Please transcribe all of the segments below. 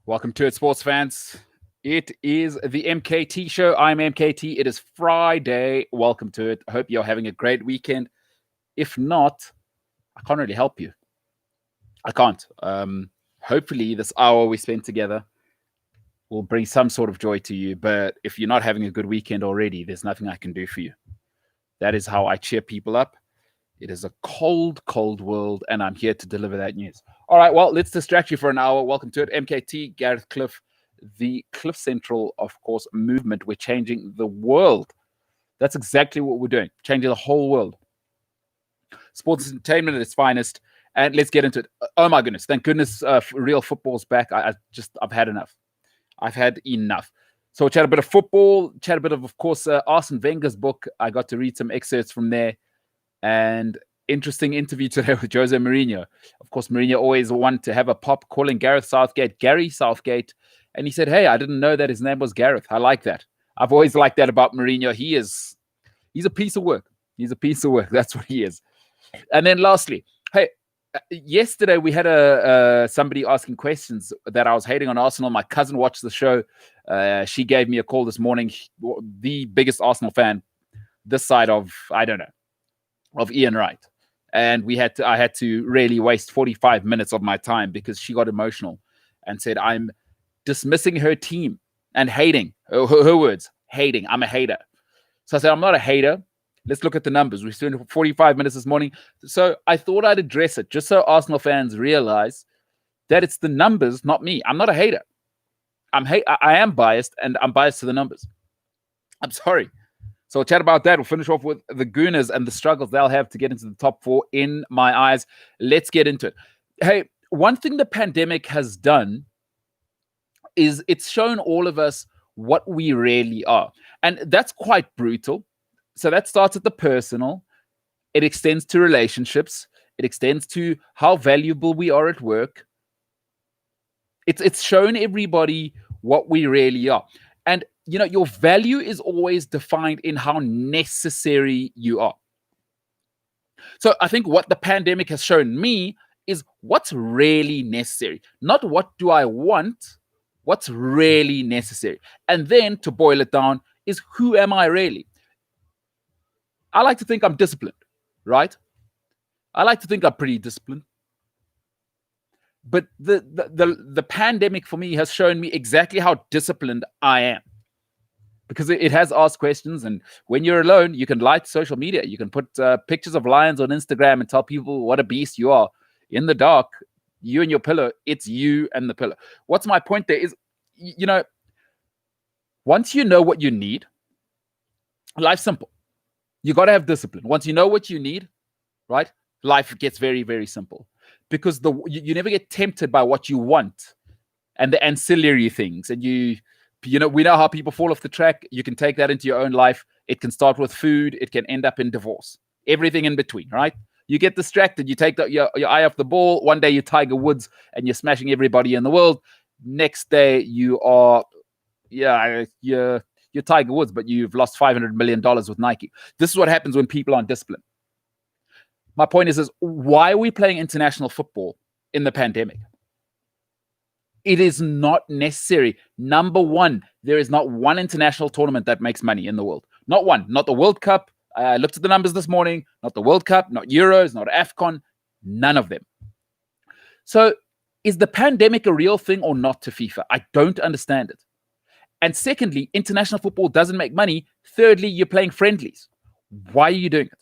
Welcome to it, sports fans. It is the MKT Show. I'm MKT. It is Friday. Welcome to it. I hope you're having a great weekend. If not, I can't really help you. I can't. Hopefully, this hour we spend together will bring some sort of joy to you. But if you're not having a good weekend already, there's nothing I can do for you. That is how I cheer people up. It is a cold, cold world, and I'm here to deliver that news. All right, well, let's distract you for an hour. Welcome to it. MKT, Gareth Cliff, the Cliff Central, of course, movement. We're changing the world. That's exactly what we're doing, changing the whole world. Sports entertainment at its finest. And let's get into it. Oh, my goodness. Thank goodness real football's back. I've had enough. I've had enough. So we'll chat a bit of football, chat a bit of course, Arsene Wenger's book. I got to read some excerpts from there. And interesting interview today with Jose Mourinho. Of course, Mourinho always wanted to have a pop calling Gareth Southgate Gary Southgate. And he said, hey, I didn't know that his name was Gareth. I like that. I've always liked that about Mourinho. He's a piece of work. He's a piece of work. That's what he is. And then lastly, hey, yesterday we had somebody asking questions that I was hating on Arsenal. My cousin watched the show. She gave me a call this morning. The biggest Arsenal fan this side of, I don't know, of Ian Wright. And I had to really waste 45 minutes of my time because she got emotional and said, I'm dismissing her team and hating. Her words, hating. I'm a hater. So I said, I'm not a hater. Let's look at the numbers. We spent 45 minutes this morning. So I thought I'd address it just so Arsenal fans realize that it's the numbers, not me. I'm not a hater. I am biased, and I'm biased to the numbers. I'm sorry. So we'll chat about that. We'll finish off with the Gooners and the struggles they'll have to get into the top four in my eyes. Let's get into it. Hey, one thing the pandemic has done is it's shown all of us what we really are. And that's quite brutal. So that starts at the personal. It extends to relationships. It extends to how valuable we are at work. It's shown everybody what we really are. And you know, your value is always defined in how necessary you are. So I think what the pandemic has shown me is what's really necessary, not what do I want, what's really necessary. And then to boil it down is who am I really? I like to think I'm disciplined, right? I like to think I'm pretty disciplined. But the pandemic for me has shown me exactly how disciplined I am. Because it has asked questions, and when you're alone, you can light social media. You can put pictures of lions on Instagram and tell people what a beast you are. In the dark, you and your pillow, it's you and the pillow. What's my point there is, you know, once you know what you need, life's simple. You got to have discipline. Once you know what you need, right, life gets very, very simple. Because you never get tempted by what you want and the ancillary things, and you know, we know how people fall off the track. You can take that into your own life. It can start with food. It can end up in divorce. Everything in between, right? You get distracted. You take your eye off the ball. One day you're Tiger Woods and you're smashing everybody in the world. Next day you are, you're Tiger Woods, but you've lost $500 million with Nike. This is what happens when people aren't disciplined. My point is why are we playing international football in the pandemic? It is not necessary. Number one, there is not one international tournament that makes money in the world. Not one. Not the World Cup. I looked at the numbers this morning. Not the World Cup, not Euros, not AFCON. None of them. So is the pandemic a real thing or not to FIFA? I don't understand it. And secondly, international football doesn't make money. Thirdly, you're playing friendlies. Why are you doing it?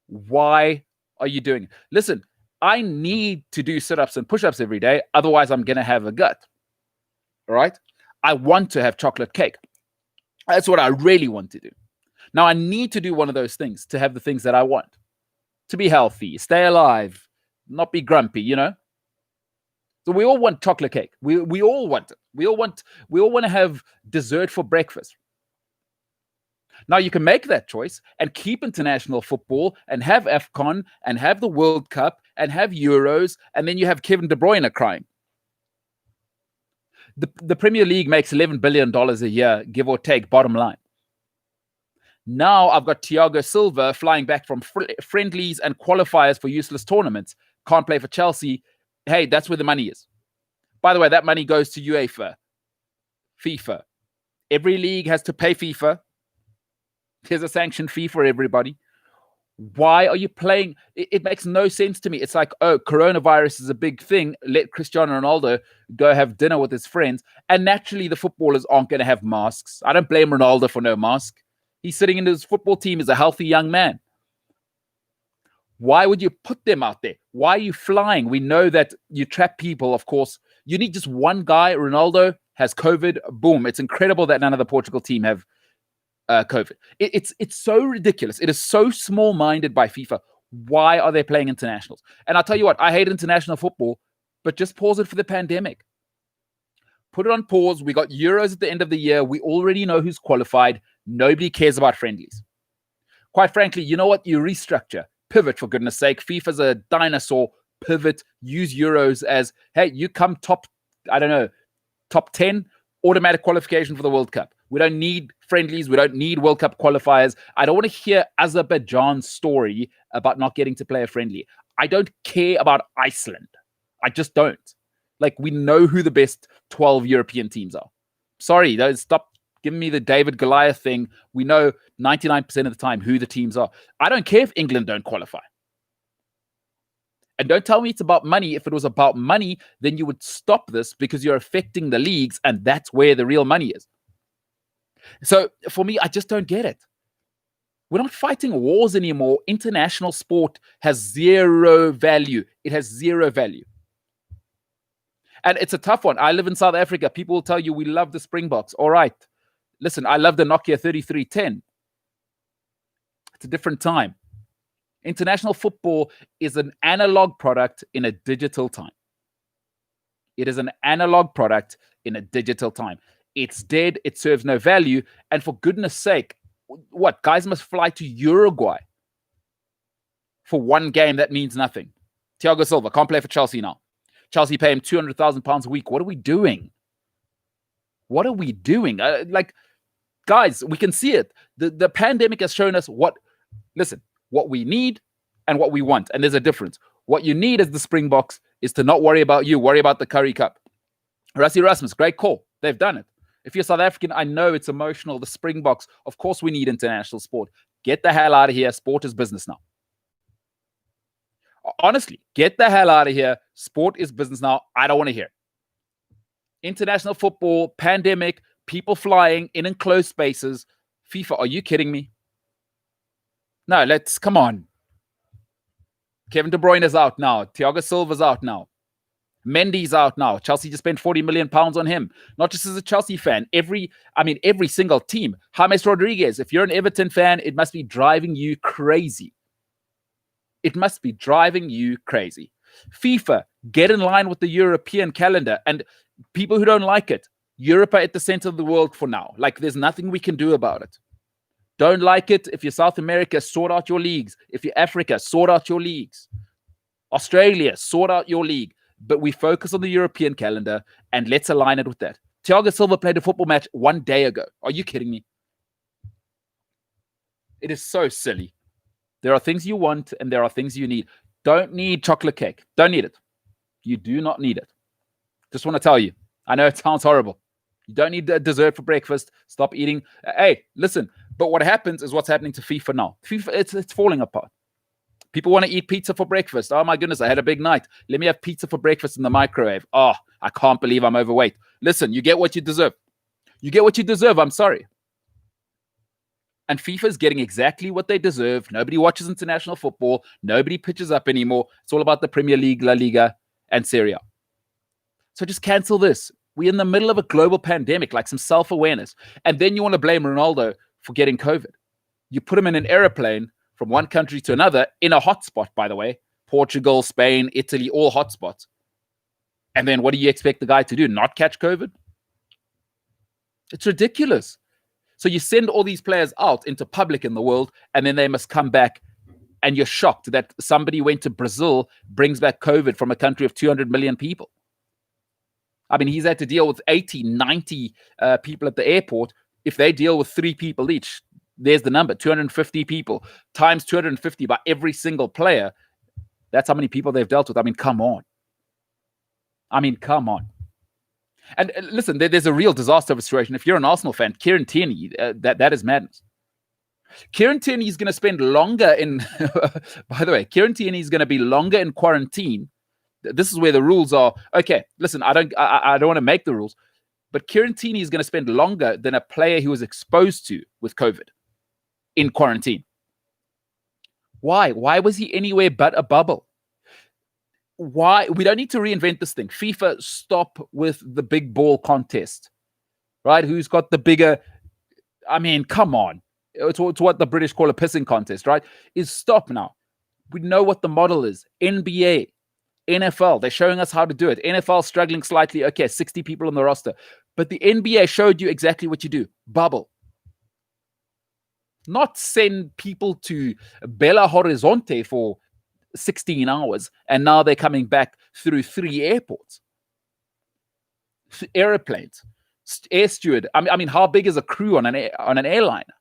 Why are you doing it? Listen, I need to do sit-ups and push-ups every day. Otherwise, I'm going to have a gut. All right? I want to have chocolate cake. That's what I really want to do. Now, I need to do one of those things to have the things that I want. To be healthy, stay alive, not be grumpy, you know? So we all want chocolate cake. We all want it. We all want to have dessert for breakfast. Now you can make that choice and keep international football and have AFCON and have the World Cup and have Euros, and then you have Kevin De Bruyne crying. The Premier League makes $11 billion a year, give or take, bottom line. Now I've got Thiago Silva flying back from friendlies and qualifiers for useless tournaments. Can't play for Chelsea. Hey, that's where the money is. By the way, that money goes to UEFA, FIFA. Every league has to pay FIFA. There's a sanction fee for everybody. Why are you playing? It makes no sense to me. It's like, oh, coronavirus is a big thing. Let Cristiano Ronaldo go have dinner with his friends. And naturally, the footballers aren't going to have masks. I don't blame Ronaldo for no mask. He's sitting in his football team as a healthy young man. Why would you put them out there? Why are you flying? We know that you trap people, of course. You need just one guy. Ronaldo has COVID. Boom. It's incredible that none of the Portugal team have COVID. It's so ridiculous. It is so small-minded by FIFA. Why are they playing internationals? And I'll tell you what, I hate international football, but just pause it for the pandemic. Put it on pause. We got Euros at the end of the year. We already know who's qualified. Nobody cares about friendlies. Quite frankly, you know what? You restructure. Pivot, for goodness sake. FIFA's a dinosaur. Pivot. Use Euros as, hey, you come top 10, automatic qualification for the World Cup. We don't need friendlies. We don't need World Cup qualifiers. I don't want to hear Azerbaijan's story about not getting to play a friendly. I don't care about Iceland. I just don't. Like, we know who the best 12 European teams are. Sorry, stop giving me the David Goliath thing. We know 99% of the time who the teams are. I don't care if England don't qualify. And don't tell me it's about money. If it was about money, then you would stop this because you're affecting the leagues, and that's where the real money is. So for me, I just don't get it. We're not fighting wars anymore. International sport has zero value. It has zero value. And it's a tough one. I live in South Africa. People will tell you we love the Springboks. All right. Listen, I love the Nokia 3310. It's a different time. International football is an analog product in a digital time. It is an analog product in a digital time. It's dead. It serves no value. And for goodness sake, what? Guys must fly to Uruguay for one game that means nothing. Thiago Silva can't play for Chelsea now. Chelsea pay him £200,000 a week. What are we doing? What are we doing? Guys, we can see it. The pandemic has shown us what we need and what we want. And there's a difference. What you need as the Springboks is to not worry about you, worry about the Curry Cup. Rassie Erasmus, great call. They've done it. If you're South African, I know it's emotional. The Springboks, of course we need international sport. Get the hell out of here. Sport is business now. Honestly, get the hell out of here. Sport is business now. I don't want to hear it. International football, pandemic, people flying in enclosed spaces. FIFA, are you kidding me? No, come on. Kevin De Bruyne is out now. Thiago Silva's out now. Mendy's out now. Chelsea just spent £40 million on him. Not just as a Chelsea fan. Every single team. James Rodriguez, if you're an Everton fan, it must be driving you crazy. It must be driving you crazy. FIFA, get in line with the European calendar. And people who don't like it, Europe are at the center of the world for now. Like, there's nothing we can do about it. Don't like it. If you're South America, sort out your leagues. If you're Africa, sort out your leagues. Australia, sort out your league. But we focus on the European calendar, and let's align it with that. Thiago Silva played a football match 1 day ago. Are you kidding me? It is so silly. There are things you want, and there are things you need. Don't need chocolate cake. Don't need it. You do not need it. Just want to tell you. I know it sounds horrible. You don't need a dessert for breakfast. Stop eating. Hey, listen. But what happens is what's happening to FIFA now. FIFA, it's falling apart. People want to eat pizza for breakfast. Oh, my goodness, I had a big night. Let me have pizza for breakfast in the microwave. Oh, I can't believe I'm overweight. Listen, you get what you deserve. You get what you deserve. I'm sorry. And FIFA is getting exactly what they deserve. Nobody watches international football. Nobody pitches up anymore. It's all about the Premier League, La Liga, and Serie A. So just cancel this. We're in the middle of a global pandemic, like some self-awareness. And then you want to blame Ronaldo for getting COVID. You put him in an airplane from one country to another in a hotspot, by the way. Portugal, Spain, Italy, all hotspots. And then what do you expect the guy to do? Not catch COVID? It's ridiculous. So you send all these players out into public in the world, and then they must come back, and you're shocked that somebody went to Brazil, brings back COVID from a country of 200 million people. I mean, he's had to deal with 80, 90 people at the airport. If they deal with 3 people each, there's the number, 250 people times 250 by every single player. That's how many people they've dealt with. I mean, come on. And listen, there's a real disaster of a situation. If you're an Arsenal fan, Kieran Tierney, that is madness. Kieran Tierney is going to spend longer in, by the way, Kieran Tierney is going to be longer in quarantine. This is where the rules are. Okay, listen, I don't want to make the rules, but Kieran Tierney is going to spend longer than a player who was exposed to with COVID in quarantine. Why? Why was he anywhere but a bubble? Why? We don't need to reinvent this thing. FIFA, stop with the big ball contest, right? Who's got the bigger? I mean, come on. It's what the British call a pissing contest, right? Is stop now. We know what the model is. NBA, NFL, they're showing us how to do it. NFL struggling slightly. Okay, 60 people on the roster. But the NBA showed you exactly what you do. Bubble. Not send people to Belo Horizonte for 16 hours, and now they're coming back through 3 airports. Airplanes. Air steward. I mean, how big is a crew on an airliner?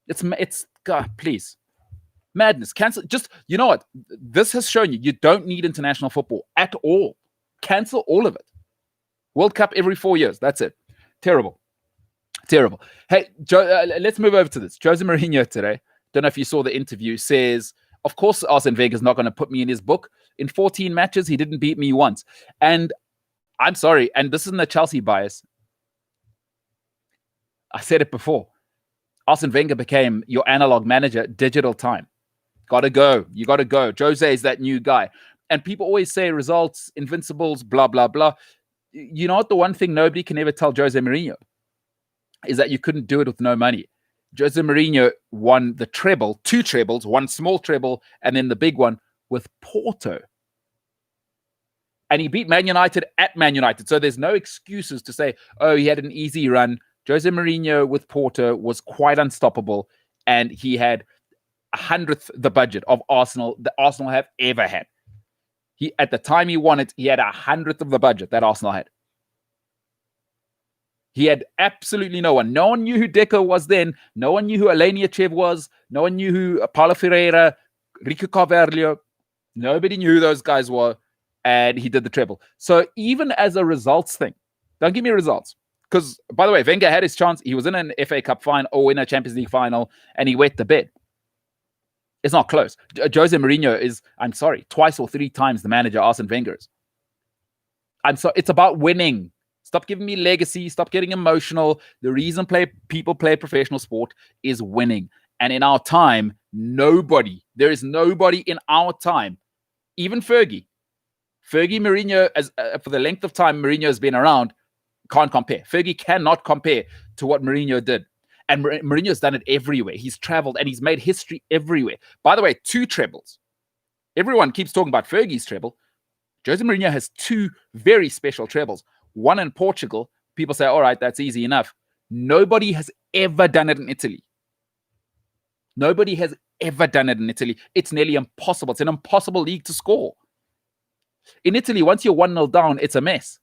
It's God, please. Madness. Cancel. Just, you know what? This has shown you don't need international football at all. Cancel all of it. World Cup every 4 years. That's it. Terrible. Terrible. Hey, let's move over to this. Jose Mourinho today, don't know if you saw the interview, says, of course, Arsene Wenger's not going to put me in his book. In 14 matches, he didn't beat me once. And I'm sorry, and this isn't a Chelsea bias. I said it before. Arsene Wenger became your analog manager, digital time. Gotta go. You gotta go. Jose is that new guy. And people always say results, invincibles, blah, blah, blah. You know what? The one thing nobody can ever tell Jose Mourinho is that you couldn't do it with no money. Jose Mourinho won the treble, 2 trebles, 1 small treble, and then the big one with Porto. And he beat Man United at Man United. So there's no excuses to say, oh, he had an easy run. Jose Mourinho with Porto was quite unstoppable, and he had 100th the budget of Arsenal that Arsenal have ever had. At the time he won it, he had 100th of the budget that Arsenal had. He had absolutely no one. No one knew who Deco was then. No one knew who Aleniachev was. No one knew who Paulo Ferreira, Rico Carvalho. Nobody knew who those guys were, and he did the treble. So even as a results thing, don't give me results. Because, by the way, Wenger had his chance. He was in an FA Cup final or in a Champions League final, and he wet the bed. It's not close. Jose Mourinho is, I'm sorry, 2 or 3 times the manager Arsene Wenger is. It's about winning. Stop giving me legacy. Stop getting emotional. The reason people play professional sport is winning. And in our time, there is nobody in our time, even Fergie, Mourinho, for the length of time Mourinho has been around, can't compare. Fergie cannot compare to what Mourinho did. And Mourinho's done it everywhere. He's traveled and he's made history everywhere. By the way, 2 trebles. Everyone keeps talking about Fergie's treble. Jose Mourinho has 2 very special trebles. One in Portugal. People say, all right, that's easy enough. Nobody has ever done it in Italy. Nobody has ever done it in Italy. It's nearly impossible. It's an impossible league to score. In Italy, once you're 1-0 down, it's a mess.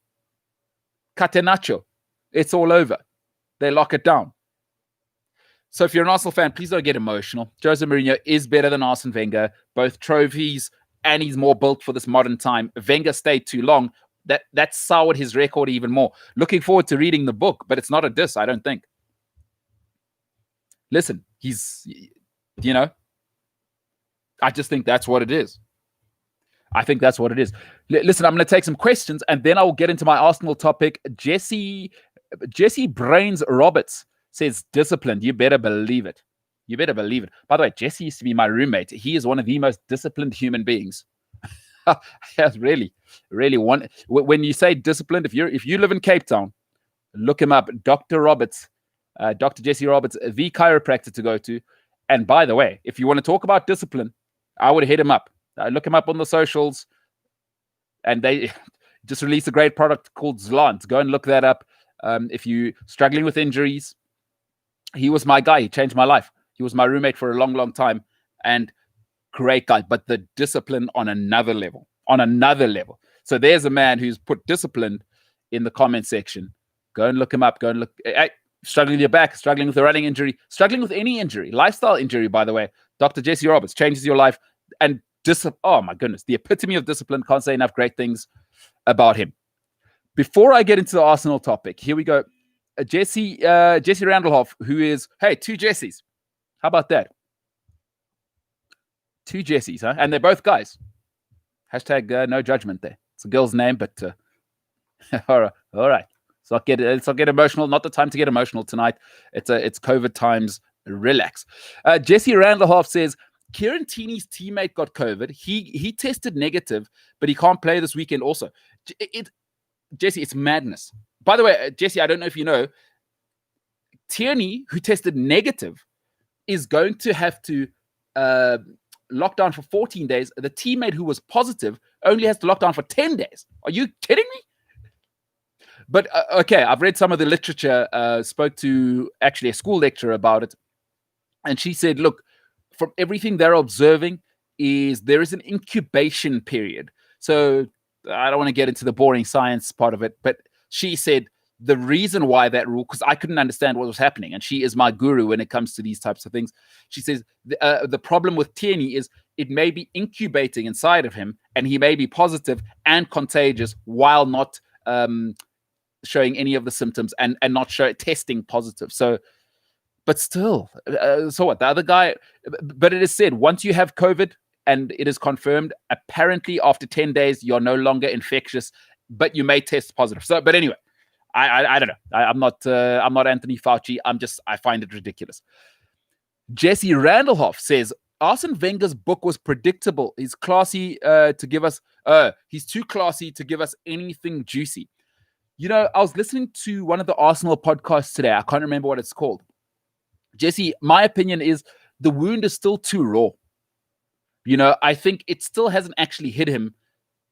Catenaccio. It's all over. They lock it down. So if you're an Arsenal fan, please don't get emotional. Jose Mourinho is better than Arsene Wenger. Both trophies, and he's more built for this modern time. Wenger stayed too long. That soured his record even more. Looking forward to reading the book, but it's not a diss, I don't think. Listen, he's, I just think that's what it is. I think that's what it is. Listen, I'm going to take some questions, and then I will get into my Arsenal topic. Jesse Brains Roberts says, disciplined. You better believe it. You better believe it. By the way, Jesse used to be my roommate. He is one of the most disciplined human beings. Yes, really. When you say disciplined, if you live in Cape Town, look him up. Dr. Roberts, Dr. Jesse Roberts, the chiropractor to go to. And by the way, if you want to talk about discipline, I would hit him up. Look him up on the socials. And they just released a great product called Zlant. Go and look that up. If you're struggling with injuries, he was my guy. He changed my life. He was my roommate for a long, long time. And great guy. But the discipline on another level. So there's a man who's put discipline in the comment section. Go and look him up. Go and look. Struggling with your back, struggling with a running injury, struggling with any injury, lifestyle injury, by the way. Dr. Jesse Roberts changes your life. And oh my goodness, the epitome of discipline. Can't say enough great things about him. Before I get into the Arsenal topic, here we go. Jesse Randlehoff, who is, hey, two Jessies. How about that? Two Jessies, huh? And they're both guys. Hashtag no judgment there. It's a girl's name, but all right. Let's not get emotional. Not the time to get emotional tonight. It's COVID times. Relax. Jesse Randlehoff says Kieran Tierney's teammate got COVID. He tested negative, but he can't play this weekend. Also, Jesse, it's madness. By the way, Jesse, I don't know if you know, Tierney, who tested negative, is going to have to lock down for 14 days. The teammate who was positive only has to lock down for 10 days. Are you kidding me? But okay, I've read some of the literature, spoke to actually a school lecturer about it. And she said, look, from everything they're observing there is an incubation period. So I don't want to get into the boring science part of it, but she said the reason why that rule, because I couldn't understand what was happening, and she is my guru when it comes to these types of things. She says the problem with Tierney is it may be incubating inside of him, and he may be positive and contagious while not showing any of the symptoms and not testing positive. So, but still, so what? The other guy, but it is said once you have COVID and it is confirmed, apparently after 10 days you're no longer infectious, but you may test positive. So, but anyway. I don't know. I'm not Anthony Fauci. I find it ridiculous. Jesse Randlehoff says Arsene Wenger's book was predictable. He's classy to give us. He's too classy to give us anything juicy. You know, I was listening to one of the Arsenal podcasts today. I can't remember what it's called. Jesse, my opinion is the wound is still too raw. You know, I think it still hasn't actually hit him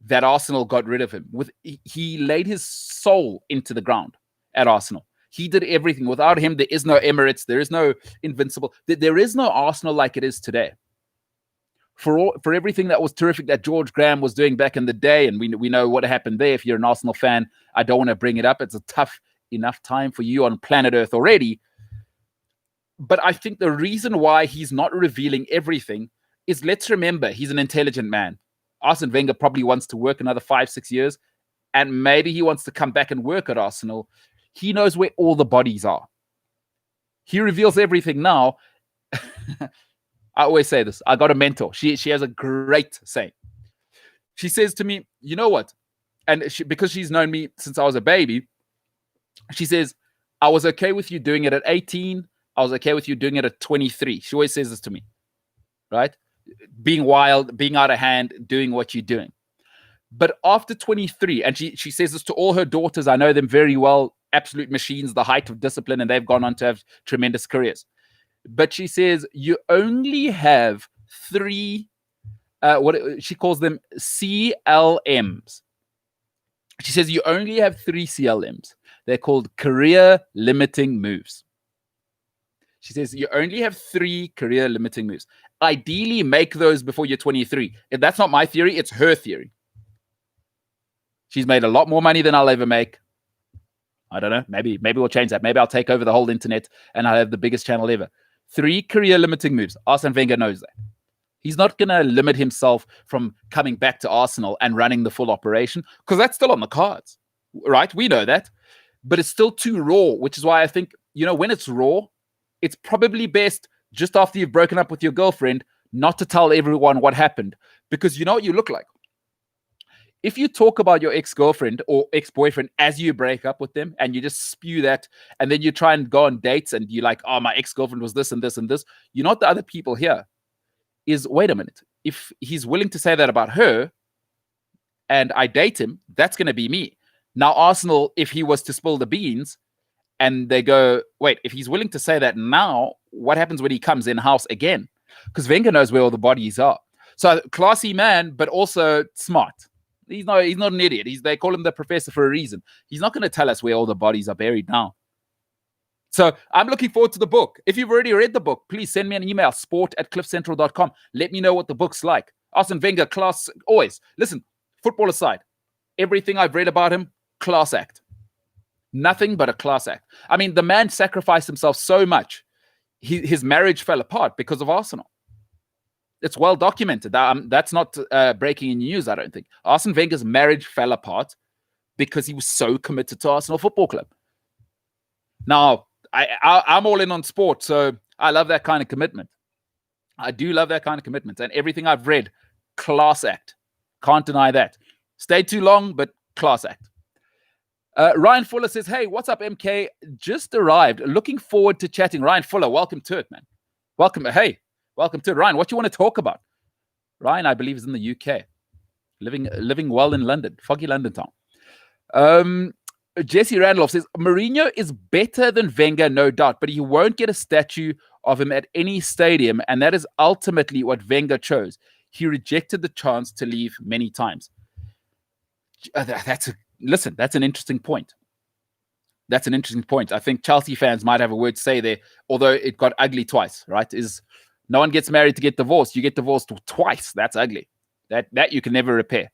that Arsenal got rid of him. He laid his soul into the ground at Arsenal. He did everything. Without him, there is no Emirates. There is no Invincible. There is no Arsenal like it is today. For everything that was terrific that George Graham was doing back in the day, and we know what happened there. If you're an Arsenal fan, I don't want to bring it up. It's a tough enough time for you on planet Earth already. But I think the reason why he's not revealing everything is, let's remember, he's an intelligent man. Arsene Wenger probably wants to work another 5-6 years, and maybe he wants to come back and work at Arsenal. He knows where all the bodies are. He reveals everything now. I always say this. I got a mentor. She has a great saying. She says to me, you know what? And because she's known me since I was a baby, she says, I was okay with you doing it at 18. I was okay with you doing it at 23. She always says this to me, right? Being wild, being out of hand, doing what you're doing. But after 23, and she says this to all her daughters, I know them very well, absolute machines, the height of discipline, and they've gone on to have tremendous careers. But she says you only have 3, what she calls them CLMs. She says you only have 3 CLMs. They're called career limiting moves. She says you only have 3 career limiting moves. Ideally, make those before you're 23. If that's not my theory, it's her theory. She's made a lot more money than I'll ever make. I don't know. Maybe we'll change that. Maybe I'll take over the whole internet and I'll have the biggest channel ever. 3 career limiting moves. Arsene Wenger knows that. He's not going to limit himself from coming back to Arsenal and running the full operation, because that's still on the cards, right? We know that. But it's still too raw, which is why I think, you know, when it's raw, it's probably best just after you've broken up with your girlfriend not to tell everyone what happened, because you know what you look like. If you talk about your ex-girlfriend or ex-boyfriend as you break up with them and you just spew that, and then you try and go on dates and you're like, oh, my ex-girlfriend was this and this and this, you know what the other people hear is, wait a minute, if he's willing to say that about her and I date him, that's going to be me. Now, Arsenal, if he was to spill the beans and they go, wait, if he's willing to say that now, what happens when he comes in-house again? Because Wenger knows where all the bodies are. So, classy man, but also smart. He's not an idiot. They call him the professor for a reason. He's not going to tell us where all the bodies are buried now. So I'm looking forward to the book. If you've already read the book, please send me an email, sport@cliffcentral.com. Let me know what the book's like. Arsene Wenger, class, always. Listen, football aside, everything I've read about him, class act. Nothing but a class act. I mean, the man sacrificed himself so much. His marriage fell apart because of Arsenal. It's well documented. That's not breaking news, I don't think. Arsene Wenger's marriage fell apart because he was so committed to Arsenal Football Club. Now, I'm all in on sport, so I love that kind of commitment. I do love that kind of commitment. And everything I've read, class act. Can't deny that. Stayed too long, but class act. Ryan Fuller says, hey, what's up, MK? Just arrived. Looking forward to chatting. Ryan Fuller, welcome to it, man. Welcome. Hey, welcome to it. Ryan, what do you want to talk about? Ryan, I believe, is in the UK. Living well in London. Foggy London town. Jesse Randolph says, Mourinho is better than Wenger, no doubt, but he won't get a statue of him at any stadium, and that is ultimately what Wenger chose. He rejected the chance to leave many times. That's an interesting point. That's an interesting point. I think Chelsea fans might have a word to say there, although it got ugly twice, right? Is no one gets married to get divorced. You get divorced twice. That's ugly. That you can never repair.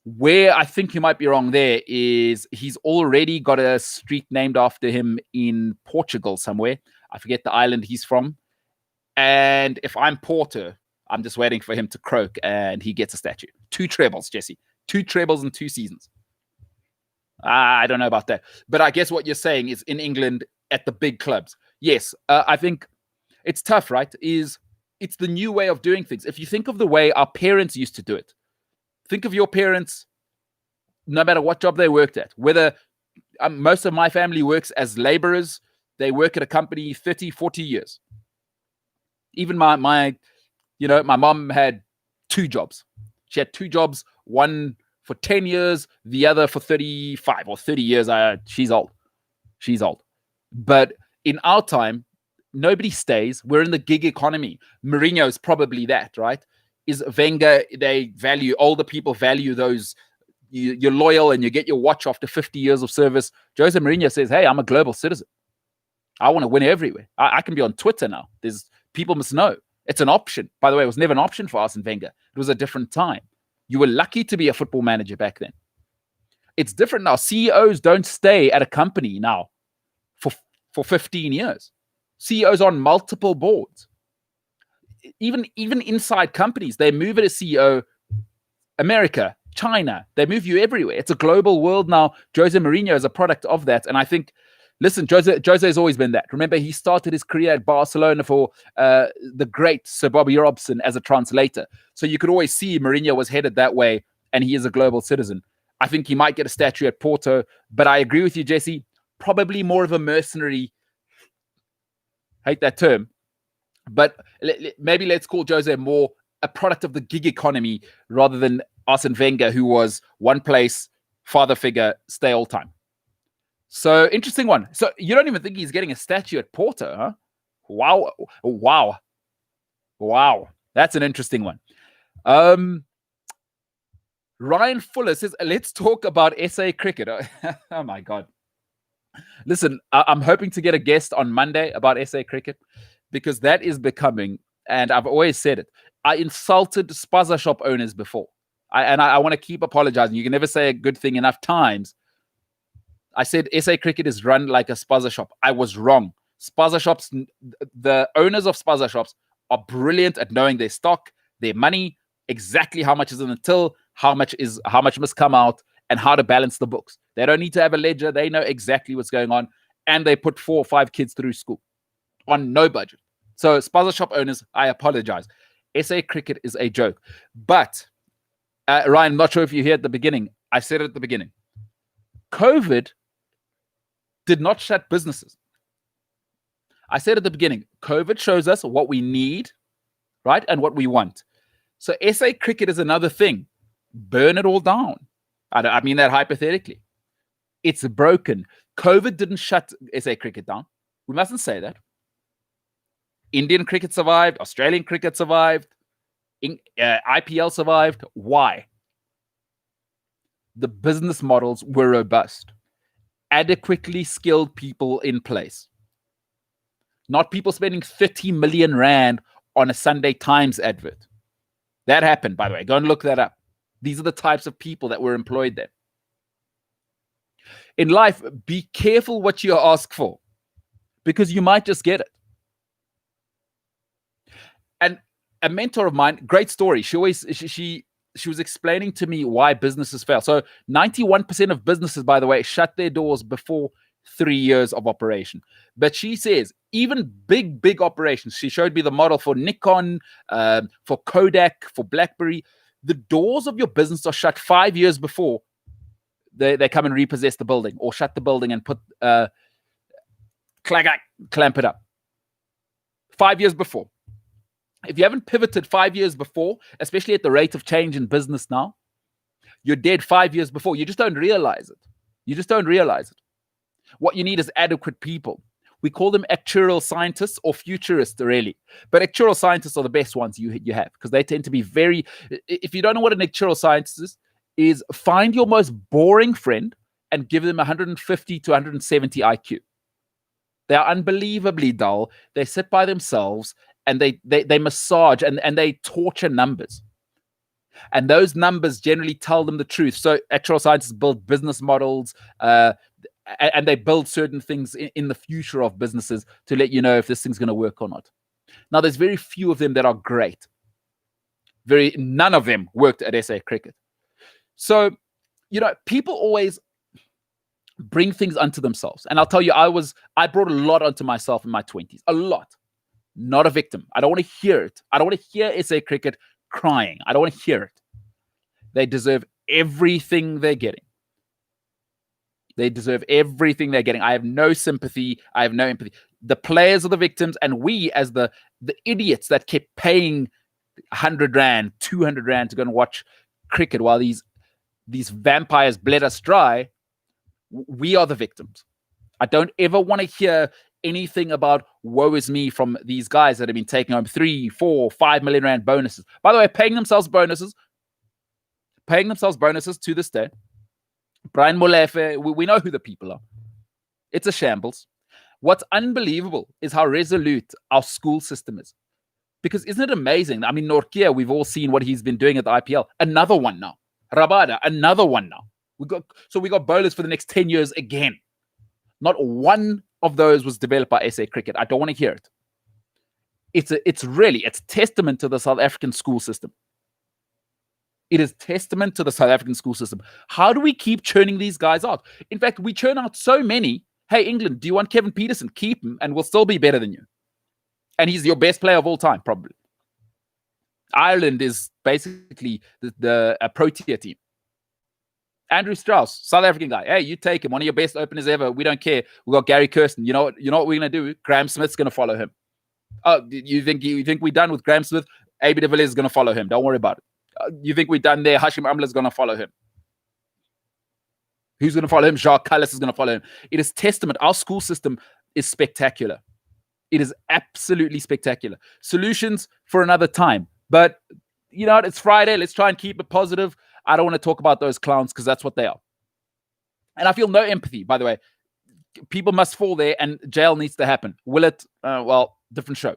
Where I think you might be wrong there is he's already got a street named after him in Portugal somewhere. I forget the island he's from. And if I'm Porter, I'm just waiting for him to croak and he gets a statue. 2 trebles, Jesse. 2 trebles in 2 seasons. I don't know about that. But I guess what you're saying is in England at the big clubs. Yes, I think it's tough, right? It's the new way of doing things. If you think of the way our parents used to do it, think of your parents, no matter what job they worked at, whether most of my family works as laborers, they work at a company 30, 40 years. Even my mom had 2 jobs. She had 2 jobs, one for 10 years, the other for 35 or 30 years. She's old. But in our time, nobody stays. We're in the gig economy. Mourinho is probably that, right? Is Wenger, older people value those, you're loyal and you get your watch after 50 years of service. Jose Mourinho says, hey, I'm a global citizen. I want to win everywhere. I can be on Twitter now. People must know. It's an option. By the way, it was never an option for Arsene Wenger. It was a different time. You were lucky to be a football manager back then. It's different now. CEOs don't stay at a company now for 15 years. CEOs on multiple boards. Even inside companies, they move it as CEO, America, China, they move you everywhere. It's a global world now. Jose Mourinho is a product of that. And I think, listen, Jose has always been that. Remember, he started his career at Barcelona for the great Sir Bobby Robson as a translator. So you could always see Mourinho was headed that way, and he is a global citizen. I think he might get a statue at Porto, but I agree with you, Jesse, probably more of a mercenary, hate that term, but maybe let's call Jose more a product of the gig economy rather than Arsene Wenger, who was one place, father figure, stay all time. So interesting one. So you don't even think he's getting a statue at Porto, huh? Wow. That's an interesting one. Ryan Fuller says, let's talk about SA cricket. Oh my God. Listen, I'm hoping to get a guest on Monday about SA cricket, because that is becoming, and I've always said it, I insulted spaza shop owners before. I want to keep apologizing. You can never say a good thing enough times. I said SA cricket is run like a spaza shop. I was wrong. Spaza shops, the owners of spaza shops are brilliant at knowing their stock, their money, exactly how much is in the till, how much must come out, and how to balance the books. They don't need to have a ledger. They know exactly what's going on, and they put 4 or 5 kids through school on no budget. So spaza shop owners, I apologize. SA cricket is a joke. But Ryan, I'm not sure if you hear at the beginning. I said it at the beginning. COVID did not shut businesses. I said at the beginning, COVID shows us what we need, right, and what we want. So SA cricket is another thing. Burn it all down. I mean that hypothetically. It's broken. COVID didn't shut SA cricket down. We mustn't say that. Indian cricket survived. Australian cricket survived. IPL survived. Why? The business models were robust. Adequately skilled people in place. Not people spending 30 million rand on a Sunday Times advert. That happened, by the way. Go and look that up. These are the types of people that were employed there. In life, be careful what you ask for, because you might just get it. And a mentor of mine, great story. She she was explaining to me why businesses fail. So 91% of businesses, by the way, shut their doors before 3 years of operation. But she says even big operations, she showed me the model for Nikon, for Kodak, for BlackBerry. The doors of your business are shut 5 years before they come and repossess the building or shut the building and put clamp it up. 5 years before. If you haven't pivoted 5 years before, especially at the rate of change in business now, you're dead 5 years before. You just don't realize it. You just don't realize it. What you need is adequate people. We call them actuarial scientists or futurists, really. But actuarial scientists are the best ones you have because they tend to be very... If you don't know what an actuarial scientist is find your most boring friend and give them 150 to 170 IQ. They are unbelievably dull. They sit by themselves and they massage and they torture numbers. And those numbers generally tell them the truth. So actuarial scientists build business models and they build certain things in the future of businesses to let you know if this thing's going to work or not. Now, there's very few of them that are great. None of them worked at SA Cricket. So, people always bring things unto themselves. And I'll tell you, I brought a lot onto myself in my 20s. A lot. Not a victim. I don't want to hear it. I don't want to hear SA Cricket crying. I don't want to hear it. They deserve everything they're getting. They deserve everything they're getting. I have no sympathy. I have no empathy. The players are the victims, and we as the idiots that kept paying 100 Rand, 200 Rand to go and watch cricket while these vampires bled us dry, we are the victims. I don't ever want to hear anything about woe is me from these guys that have been taking home 3, 4, 5 million Rand bonuses. By the way, paying themselves bonuses to this day. Brian Molefe, we know who the people are. It's a shambles. What's unbelievable is how resolute our school system is. Because isn't it amazing? I mean, Norkia, we've all seen what he's been doing at the IPL. Another one now. Rabada, another one now. We got bowlers for the next 10 years again. Not one of those was developed by SA Cricket. I don't want to hear it. It's testament to the South African school system. It is testament to the South African school system. How do we keep churning these guys out? In fact, we churn out so many. Hey, England, do you want Kevin Peterson? Keep him and we'll still be better than you. And he's your best player of all time, probably. Ireland is basically the Protea team. Andrew Strauss, South African guy. Hey, you take him. One of your best openers ever. We don't care. We got Gary Kirsten. You know what we're going to do? Graham Smith's going to follow him. Oh, you think we're done with Graham Smith? AB de Villiers is going to follow him. Don't worry about it. You think we're done there? Hashim Amla is going to follow him. Who's going to follow him? Jacques Callis is going to follow him. It is testament. Our school system is spectacular. It is absolutely spectacular. Solutions for another time. But, it's Friday. Let's try and keep it positive. I don't want to talk about those clowns because that's what they are. And I feel no empathy, by the way. People must fall there and jail needs to happen. Will it? Different show.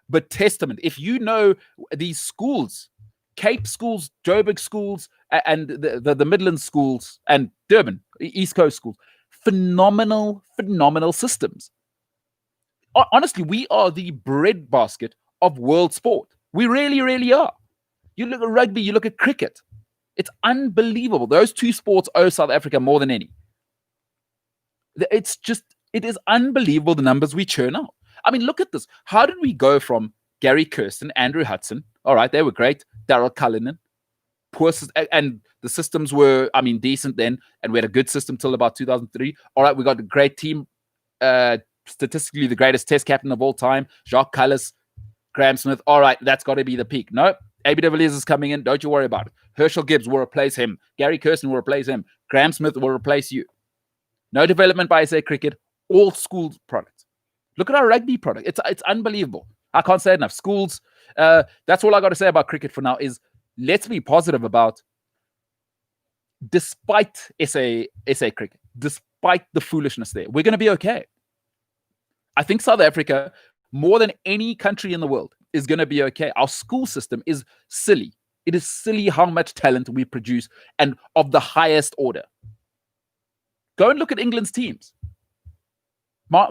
But testament. If you know these schools, Cape schools, Joburg schools, and the Midlands schools, and Durban, East Coast schools, phenomenal systems. Honestly, we are the breadbasket of world sport. We really, really are. You look at rugby, you look at cricket. It's unbelievable. Those two sports owe South Africa more than any. It is unbelievable the numbers we churn out. I mean, look at this. How did we go from Gary Kirsten, Andrew Hudson? All right, they were great. Daryl Cullinan. And the systems were, decent then. And we had a good system till about 2003. All right, we got a great team. Statistically, the greatest test captain of all time. Jacques Callis, Graham Smith. All right, that's got to be the peak. No, AB de Villiers is coming in. Don't you worry about it. Herschel Gibbs will replace him. Gary Kirsten will replace him. Graham Smith will replace you. No development by SA Cricket. All school products. Look at our rugby product. It's unbelievable. I can't say enough. Schools, that's all I got to say about cricket for now is let's be positive about despite SA Cricket, despite the foolishness there, we're going to be okay. I think South Africa, more than any country in the world, is going to be okay. Our school system is silly. It is silly how much talent we produce and of the highest order. Go and look at England's teams.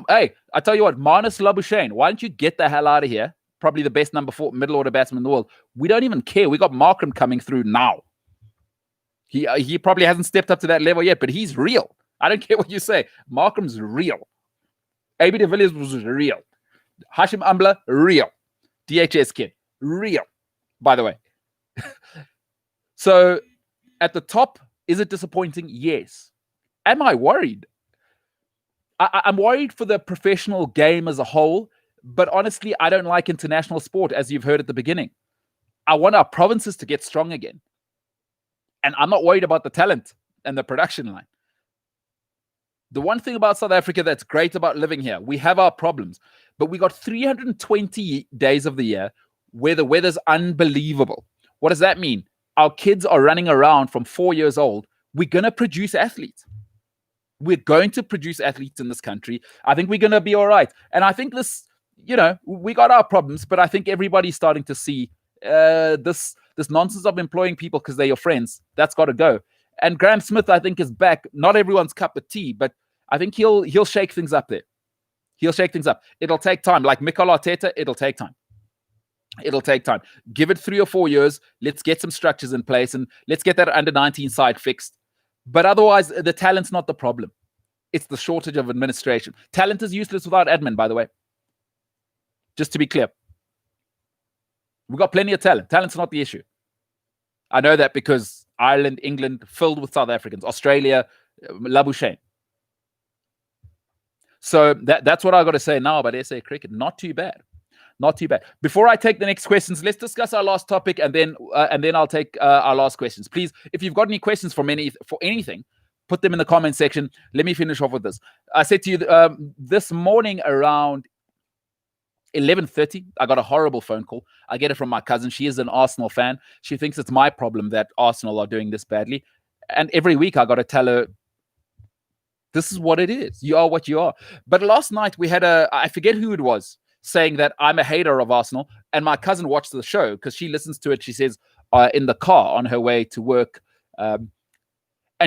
Hey, I tell you what, Marnus Labuschagne, why don't you get the hell out of here? probably the best number 4 middle order batsman in the world. We don't even care. We got Markram coming through now. He probably hasn't stepped up to that level yet, but he's real. I don't care what you say. Markram's real. AB de Villiers was real. Hashim Amla, real. DHS kid, real. By the way. So at the top, is it disappointing? Yes. Am I worried? I'm worried for the professional game as a whole, but honestly, I don't like international sport, as you've heard at the beginning. I want our provinces to get strong again. And I'm not worried about the talent and the production line. The one thing about South Africa that's great about living here, we have our problems, but we got 320 days of the year where the weather's unbelievable. What does that mean? Our kids are running around from 4 years old. We're going to produce athletes. We're going to produce athletes in this country. I think we're going to be all right. And I think this, we got our problems, but I think everybody's starting to see this nonsense of employing people because they're your friends. That's got to go. And Graham Smith, I think, is back. Not everyone's cup of tea, but I think he'll shake things up there. He'll shake things up. It'll take time. Like Mikel Arteta, it'll take time. It'll take time. Give it 3 or 4 years. Let's get some structures in place and let's get that under-19 side fixed. But otherwise, the talent's not the problem. It's the shortage of administration. Talent is useless without admin, by the way. Just to be clear. We've got plenty of talent. Talent's not the issue. I know that because Ireland, England, filled with South Africans. Australia, Labuschagne. So that's what I got to say now about SA cricket. Not too bad. Not too bad. Before I take the next questions, let's discuss our last topic, and then I'll take our last questions. Please, if you've got any questions for anything, put them in the comment section. Let me finish off with this. I said to you this morning around 11:30, I got a horrible phone call. I get it from my cousin. She is an Arsenal fan. She thinks it's my problem that Arsenal are doing this badly. And every week I got to tell her, this is what it is. You are what you are. But last night we had I forget who it was, saying that I'm a hater of Arsenal. And my cousin watched the show because she listens to it, she says, in the car on her way to work. And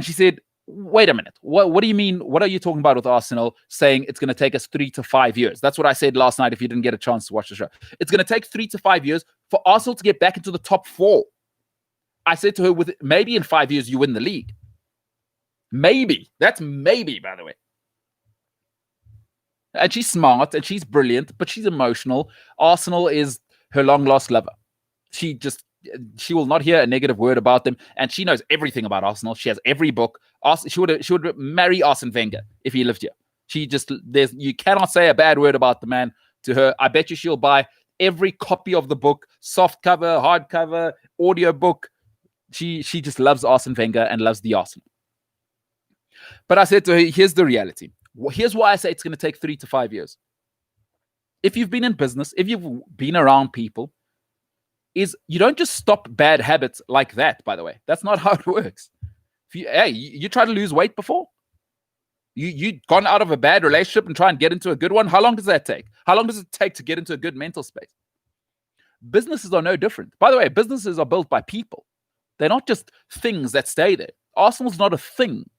she said, wait a minute. What do you mean? What are you talking about with Arsenal saying it's going to take us 3 to 5 years? That's what I said last night if you didn't get a chance to watch the show. It's going to take 3 to 5 years for Arsenal to get back into the top 4. I said to her, with maybe in 5 years you win the league. Maybe. That's maybe, by the way. And she's smart and she's brilliant, but she's emotional. Arsenal is her long-lost lover. She will not hear a negative word about them, and she knows everything about Arsenal. She has every book. She would marry Arsene Wenger if he lived here. You cannot say a bad word about the man to her. I bet you she'll buy every copy of the book, soft cover, hard cover, audio book. She just loves Arsene Wenger and loves the Arsenal. But I said to her, here's the reality. Here's why I say it's going to take 3 to 5 years. If you've been in business, if you've been around people, is you don't just stop bad habits like that, by the way. That's not how it works. You try to lose weight before? You've gone out of a bad relationship and try and get into a good one? How long does that take? How long does it take to get into a good mental space? Businesses are no different. By the way, businesses are built by people. They're not just things that stay there. Arsenal's not a thing.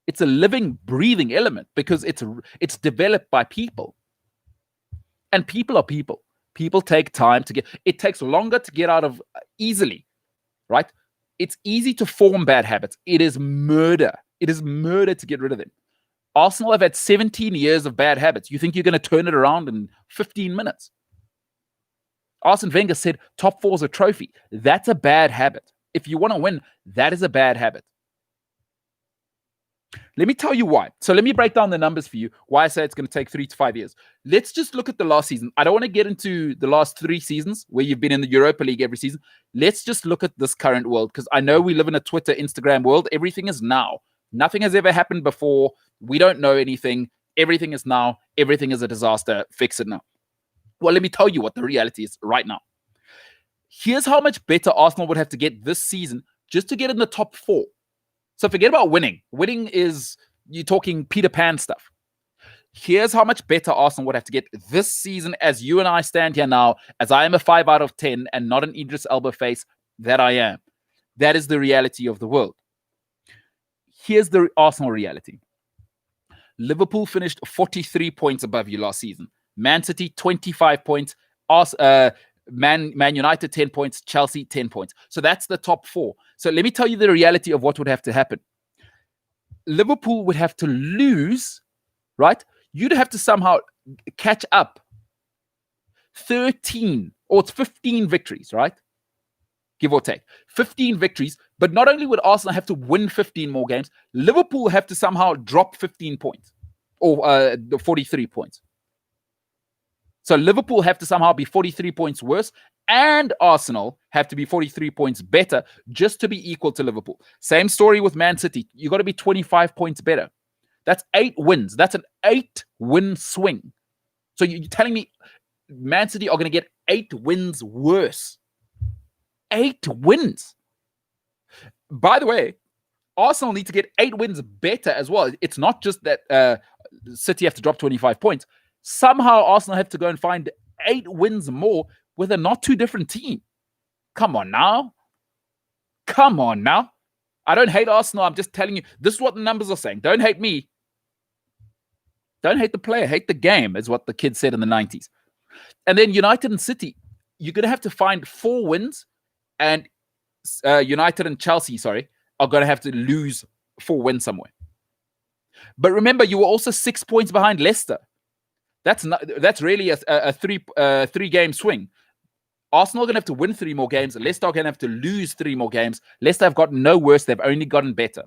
It's a living, breathing element because it's developed by people. And people are people. People take time to it takes longer to get out of easily, right? It's easy to form bad habits. It is murder. It is murder to get rid of them. Arsenal have had 17 years of bad habits. You think you're going to turn it around in 15 minutes? Arsene Wenger said top 4 is a trophy. That's a bad habit. If you want to win, that is a bad habit. Let me tell you why. So let me break down the numbers for you, why I say it's going to take 3 to 5 years. Let's just look at the last season. I don't want to get into the last 3 seasons where you've been in the Europa League every season. Let's just look at this current world because I know we live in a Twitter, Instagram world. Everything is now. Nothing has ever happened before. We don't know anything. Everything is now. Everything is a disaster. Fix it now. Well, let me tell you what the reality is right now. Here's how much better Arsenal would have to get this season just to get in the top 4. So forget about winning. Winning is, you're talking Peter Pan stuff. Here's how much better Arsenal would have to get this season as you and I stand here now, as I am a 5 out of 10 and not an Idris Elba face that I am. That is the reality of the world. Here's the Arsenal reality. Liverpool finished 43 points above you last season. Man City, 25 points. Man United 10 points, Chelsea 10 points. So that's the top 4. So let me tell you the reality of what would have to happen. Liverpool would have to lose, right? You'd have to somehow catch up 13 or it's 15 victories, right? Give or take 15 victories. But not only would Arsenal have to win 15 more games, Liverpool have to somehow drop 15 points or 43 points. So Liverpool have to somehow be 43 points worse, and Arsenal have to be 43 points better just to be equal to Liverpool. Same story with Man City. You got to be 25 points better. That's 8 wins. That's an 8-win swing. So you're telling me Man City are going to get 8 wins worse? 8 wins. By the way, Arsenal need to get 8 wins better as well. It's not just that City have to drop 25 points. Somehow Arsenal have to go and find 8 wins more with a not too different team. Come on now. I don't hate Arsenal. I'm just telling you, this is what the numbers are saying. Don't hate me. Don't hate the player. Hate the game, is what the kids said in the 90s. And then United and City, you're going to have to find 4 wins, and United and Chelsea, are going to have to lose 4 wins somewhere. But remember, you were also 6 points behind Leicester. That's really a 3-game swing. Arsenal are going to have to win 3 more games. Leicester are going to have to lose 3 more games. Leicester have gotten no worse. They've only gotten better.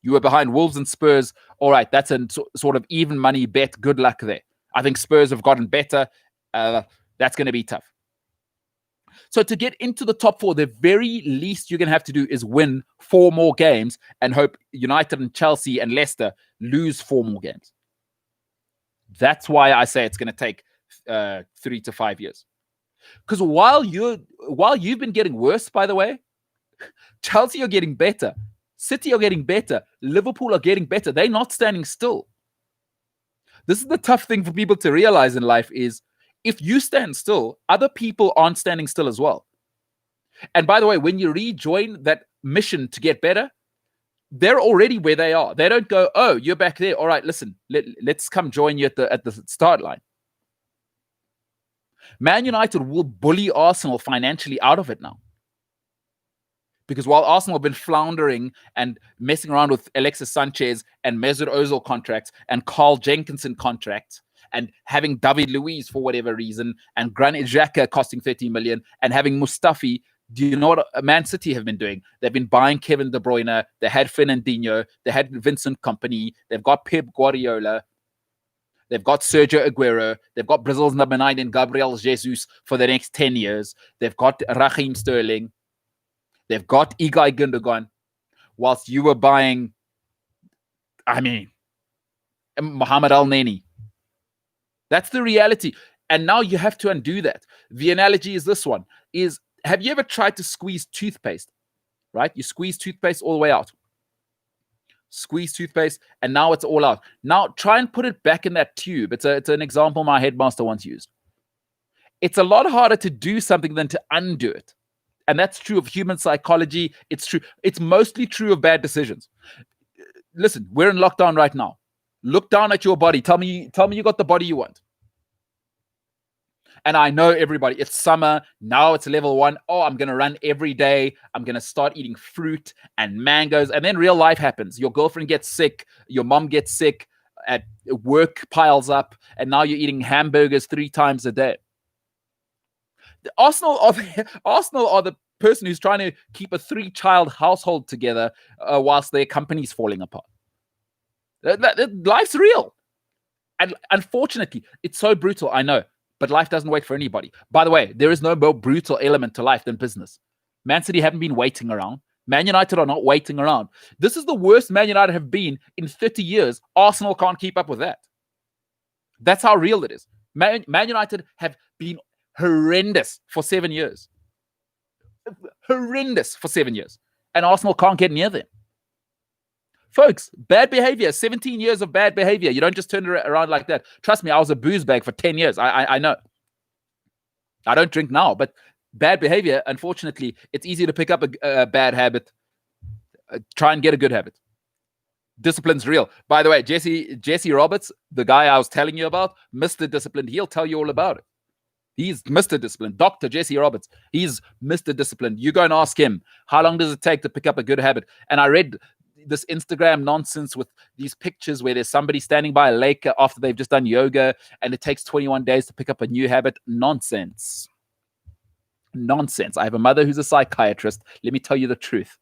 You were behind Wolves and Spurs. All right, that's a sort of even money bet. Good luck there. I think Spurs have gotten better. That's going to be tough. So to get into the top 4, the very least you're going to have to do is win 4 more games and hope United and Chelsea and Leicester lose 4 more games. That's why I say it's going to take 3 to 5 years. Because while you've been getting worse, by the way, Chelsea are getting better. City are getting better. Liverpool are getting better. They're not standing still. This is the tough thing for people to realize in life is if you stand still, other people aren't standing still as well. And by the way, when you rejoin that mission to get better, they're already where they are. They don't go, oh, you're back there. All right, listen, let's come join you at the start line. Man United will bully Arsenal financially out of it now. Because while Arsenal have been floundering and messing around with Alexis Sanchez and Mesut Ozil contracts and Carl Jenkinson contracts and having David Luiz for whatever reason and Granit Xhaka costing 30 million and having Mustafi, do you know what Man City have been doing? They've been buying Kevin De Bruyne. They had Fernandinho. They had Vincent Kompany. They've got Pep Guardiola. They've got Sergio Aguero. They've got Brazil's number 9 in Gabriel Jesus for the next 10 years. They've got Raheem Sterling. They've got Ilkay Gundogan. Whilst you were buying, Mohamed Al-Neni. That's the reality. And now you have to undo that. The analogy is this one. Have you ever tried to squeeze toothpaste? Right? You squeeze toothpaste all the way out. Squeeze toothpaste, and now it's all out. Now try and put it back in that tube. It's an example my headmaster once used. It's a lot harder to do something than to undo it. And that's true of human psychology. It's true. It's mostly true of bad decisions. Listen, we're in lockdown right now. Look down at your body. Tell me you got the body you want. And I know everybody, it's summer. Now it's level 1. Oh, I'm going to run every day. I'm going to start eating fruit and mangoes. And then real life happens. Your girlfriend gets sick. Your mom gets sick. At work piles up. And now you're eating hamburgers 3 times a day. Arsenal are the person who's trying to keep a 3-child household together whilst their company's falling apart. Life's real. And unfortunately, it's so brutal, I know. But life doesn't wait for anybody. By the way, there is no more brutal element to life than business. Man City haven't been waiting around. Man United are not waiting around. This is the worst Man United have been in 30 years. Arsenal can't keep up with that. That's how real it is. Man United have been horrendous for 7 years. Horrendous for 7 years. And Arsenal can't get near them. Folks, bad behavior, 17 years of bad behavior. You don't just turn it around like that. Trust me, I was a booze bag for 10 years. I know. I don't drink now, but bad behavior, unfortunately, it's easy to pick up a bad habit. Try and get a good habit. Discipline's real. By the way, Jesse Roberts, the guy I was telling you about, Mr. Disciplined, he'll tell you all about it. He's Mr. Discipline. Dr. Jesse Roberts, he's Mr. Discipline. You go and ask him, how long does it take to pick up a good habit? And I read this Instagram nonsense with these pictures where there's somebody standing by a lake after they've just done yoga and it takes 21 days to pick up a new habit. Nonsense. Nonsense. I have a mother who's a psychiatrist. Let me tell you the truth.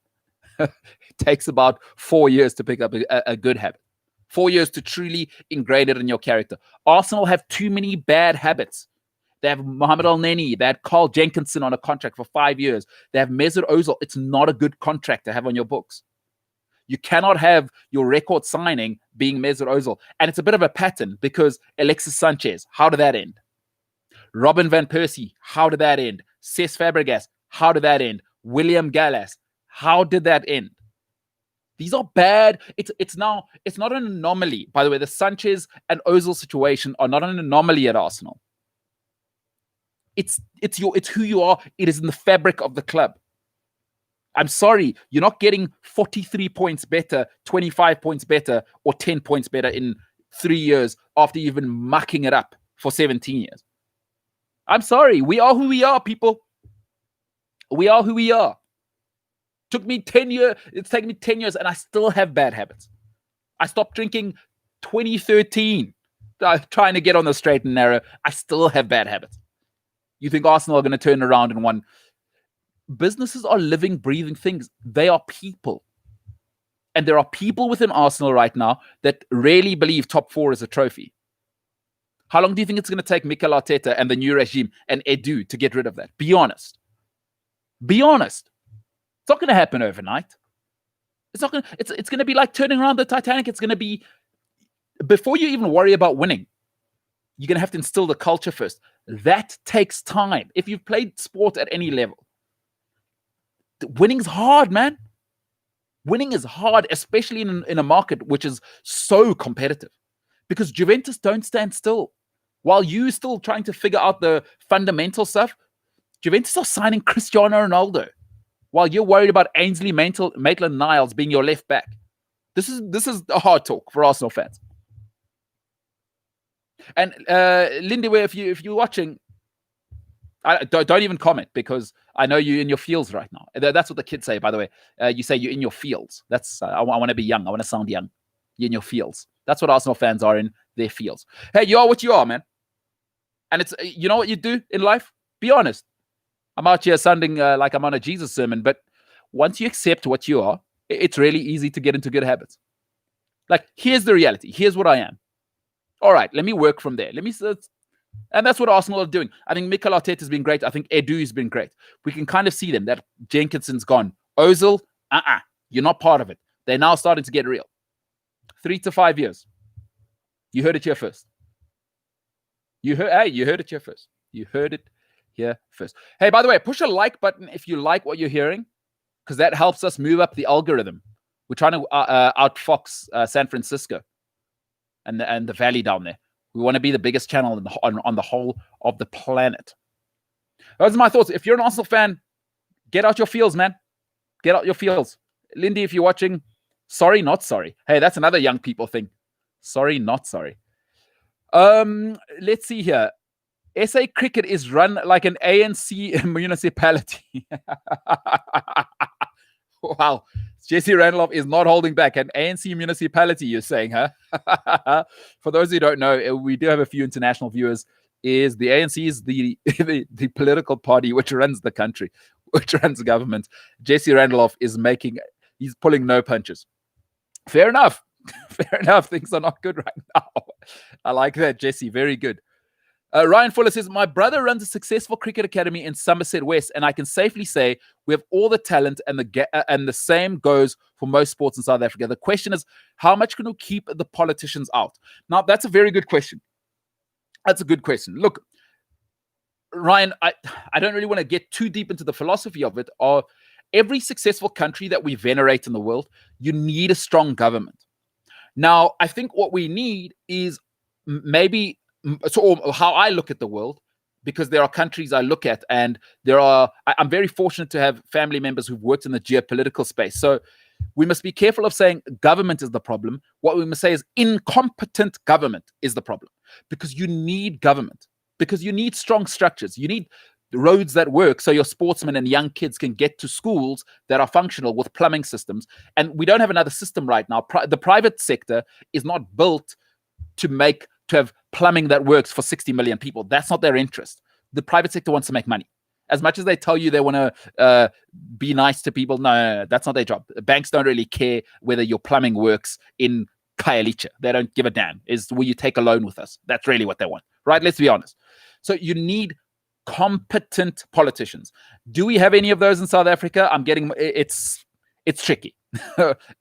It takes about 4 years to pick up a good habit. 4 years to truly ingrain it in your character. Arsenal have too many bad habits. They have Mohamed El-Neni. They had Carl Jenkinson on a contract for 5 years. They have Mesut Ozil. It's not a good contract to have on your books. You cannot have your record signing being Mesut Ozil. And it's a bit of a pattern because Alexis Sanchez, how did that end? Robin van Persie, how did that end? Cesc Fabregas, how did that end? William Gallas, how did that end? These are bad. It's not an anomaly. By the way, the Sanchez and Ozil situation are not an anomaly at Arsenal. It's who you are. It is in the fabric of the club. I'm sorry, you're not getting 43 points better, 25 points better, or 10 points better in 3 years after you've been mucking it up for 17 years. I'm sorry. We are who we are, people. We are who we are. Took me 10 years. It's taken me 10 years, and I still have bad habits. I stopped drinking 2013. Trying to get on the straight and narrow. I still have bad habits. You think Arsenal are going to turn around in one? Businesses are living, breathing things. They are people. And there are people within Arsenal right now that really believe top four is a trophy. How long do you think it's going to take Mikel Arteta and the new regime and Edu to get rid of that? Be honest. Be honest. It's not going to happen overnight. It's not going to, it's going to be like turning around the Titanic. It's going to be, before you even worry about winning, you're going to have to instill the culture first. That takes time. If you've played sport at any level, winning's hard, man. Winning is hard, especially in a market which is so competitive. Because Juventus don't stand still. While you're still trying to figure out the fundamental stuff, Juventus are signing Cristiano Ronaldo. While you're worried about Ainsley Maitland-Niles being your left back. This is a hard talk for Arsenal fans. And Lindy, if you're watching, don't even comment because I know you're in your feels right now. That's what the kids say, by the way. You say you're in your feels. That's I want to be young. I want to sound young. You're in your feels. That's what Arsenal fans are in their feels. Hey, you are what you are, man. And it's you know what you do in life? Be honest. I'm out here sounding like I'm on a Jesus sermon, but once you accept what you are, it's really easy to get into good habits. Like, here's the reality. Here's what I am. All right, let me work from there. And that's what Arsenal are doing. I think Mikel Arteta has been great. I think Edu has been great. We can kind of see them. That Jenkinson's gone. Ozil, you're not part of it. They're now starting to get real. 3 to 5 years. You heard it here first. You heard it here first. You heard it here first. Hey, by the way, push a like button if you like what you're hearing, because that helps us move up the algorithm. We're trying to outfox San Francisco and the valley down there. We want to be the biggest channel on the whole of the planet. Those are my thoughts. If you're an Arsenal fan, get out your feels, man. Get out your feels. Lindy, if you're watching, sorry, not sorry. Hey, that's another young people thing. Sorry, not sorry. Let's see here. SA cricket is run like an ANC municipality. Wow. Jesse Randolph is not holding back. An ANC municipality, you're saying, huh? For those who don't know, we do have a few international viewers. Is the ANC is the political party which runs the country, which runs the government. Jesse Randolph he's pulling no punches. Fair enough. Fair enough. Things are not good right now. I like that, Jesse. Very good. Ryan Fuller says, my brother runs a successful cricket academy in Somerset West, and I can safely say we have all the talent, and the same goes for most sports in South Africa. The question is, how much can we keep the politicians out? Now, that's a very good question. That's a good question. Look, Ryan, I don't really want to get too deep into the philosophy of it. Every successful country that we venerate in the world, you need a strong government. Now, I think what we need is maybe... So how I look at the world, because there are countries I look at, and I'm very fortunate to have family members who've worked in the geopolitical space. So we must be careful of saying government is the problem. What we must say is incompetent government is the problem, because you need government. because you need strong structures. You need roads that work so your sportsmen and young kids can get to schools that are functional with plumbing systems. And we don't have another system right now. The private sector is not built to have plumbing that works for 60 million people. That's not their interest. The private sector wants to make money. As much as they tell you they want to be nice to people, no, that's not their job. Banks don't really care whether your plumbing works in Khayelitsha. They don't give a damn. Will you take a loan with us? That's really what they want, right? Let's be honest. So you need competent politicians. Do we have any of those in South Africa? It's tricky.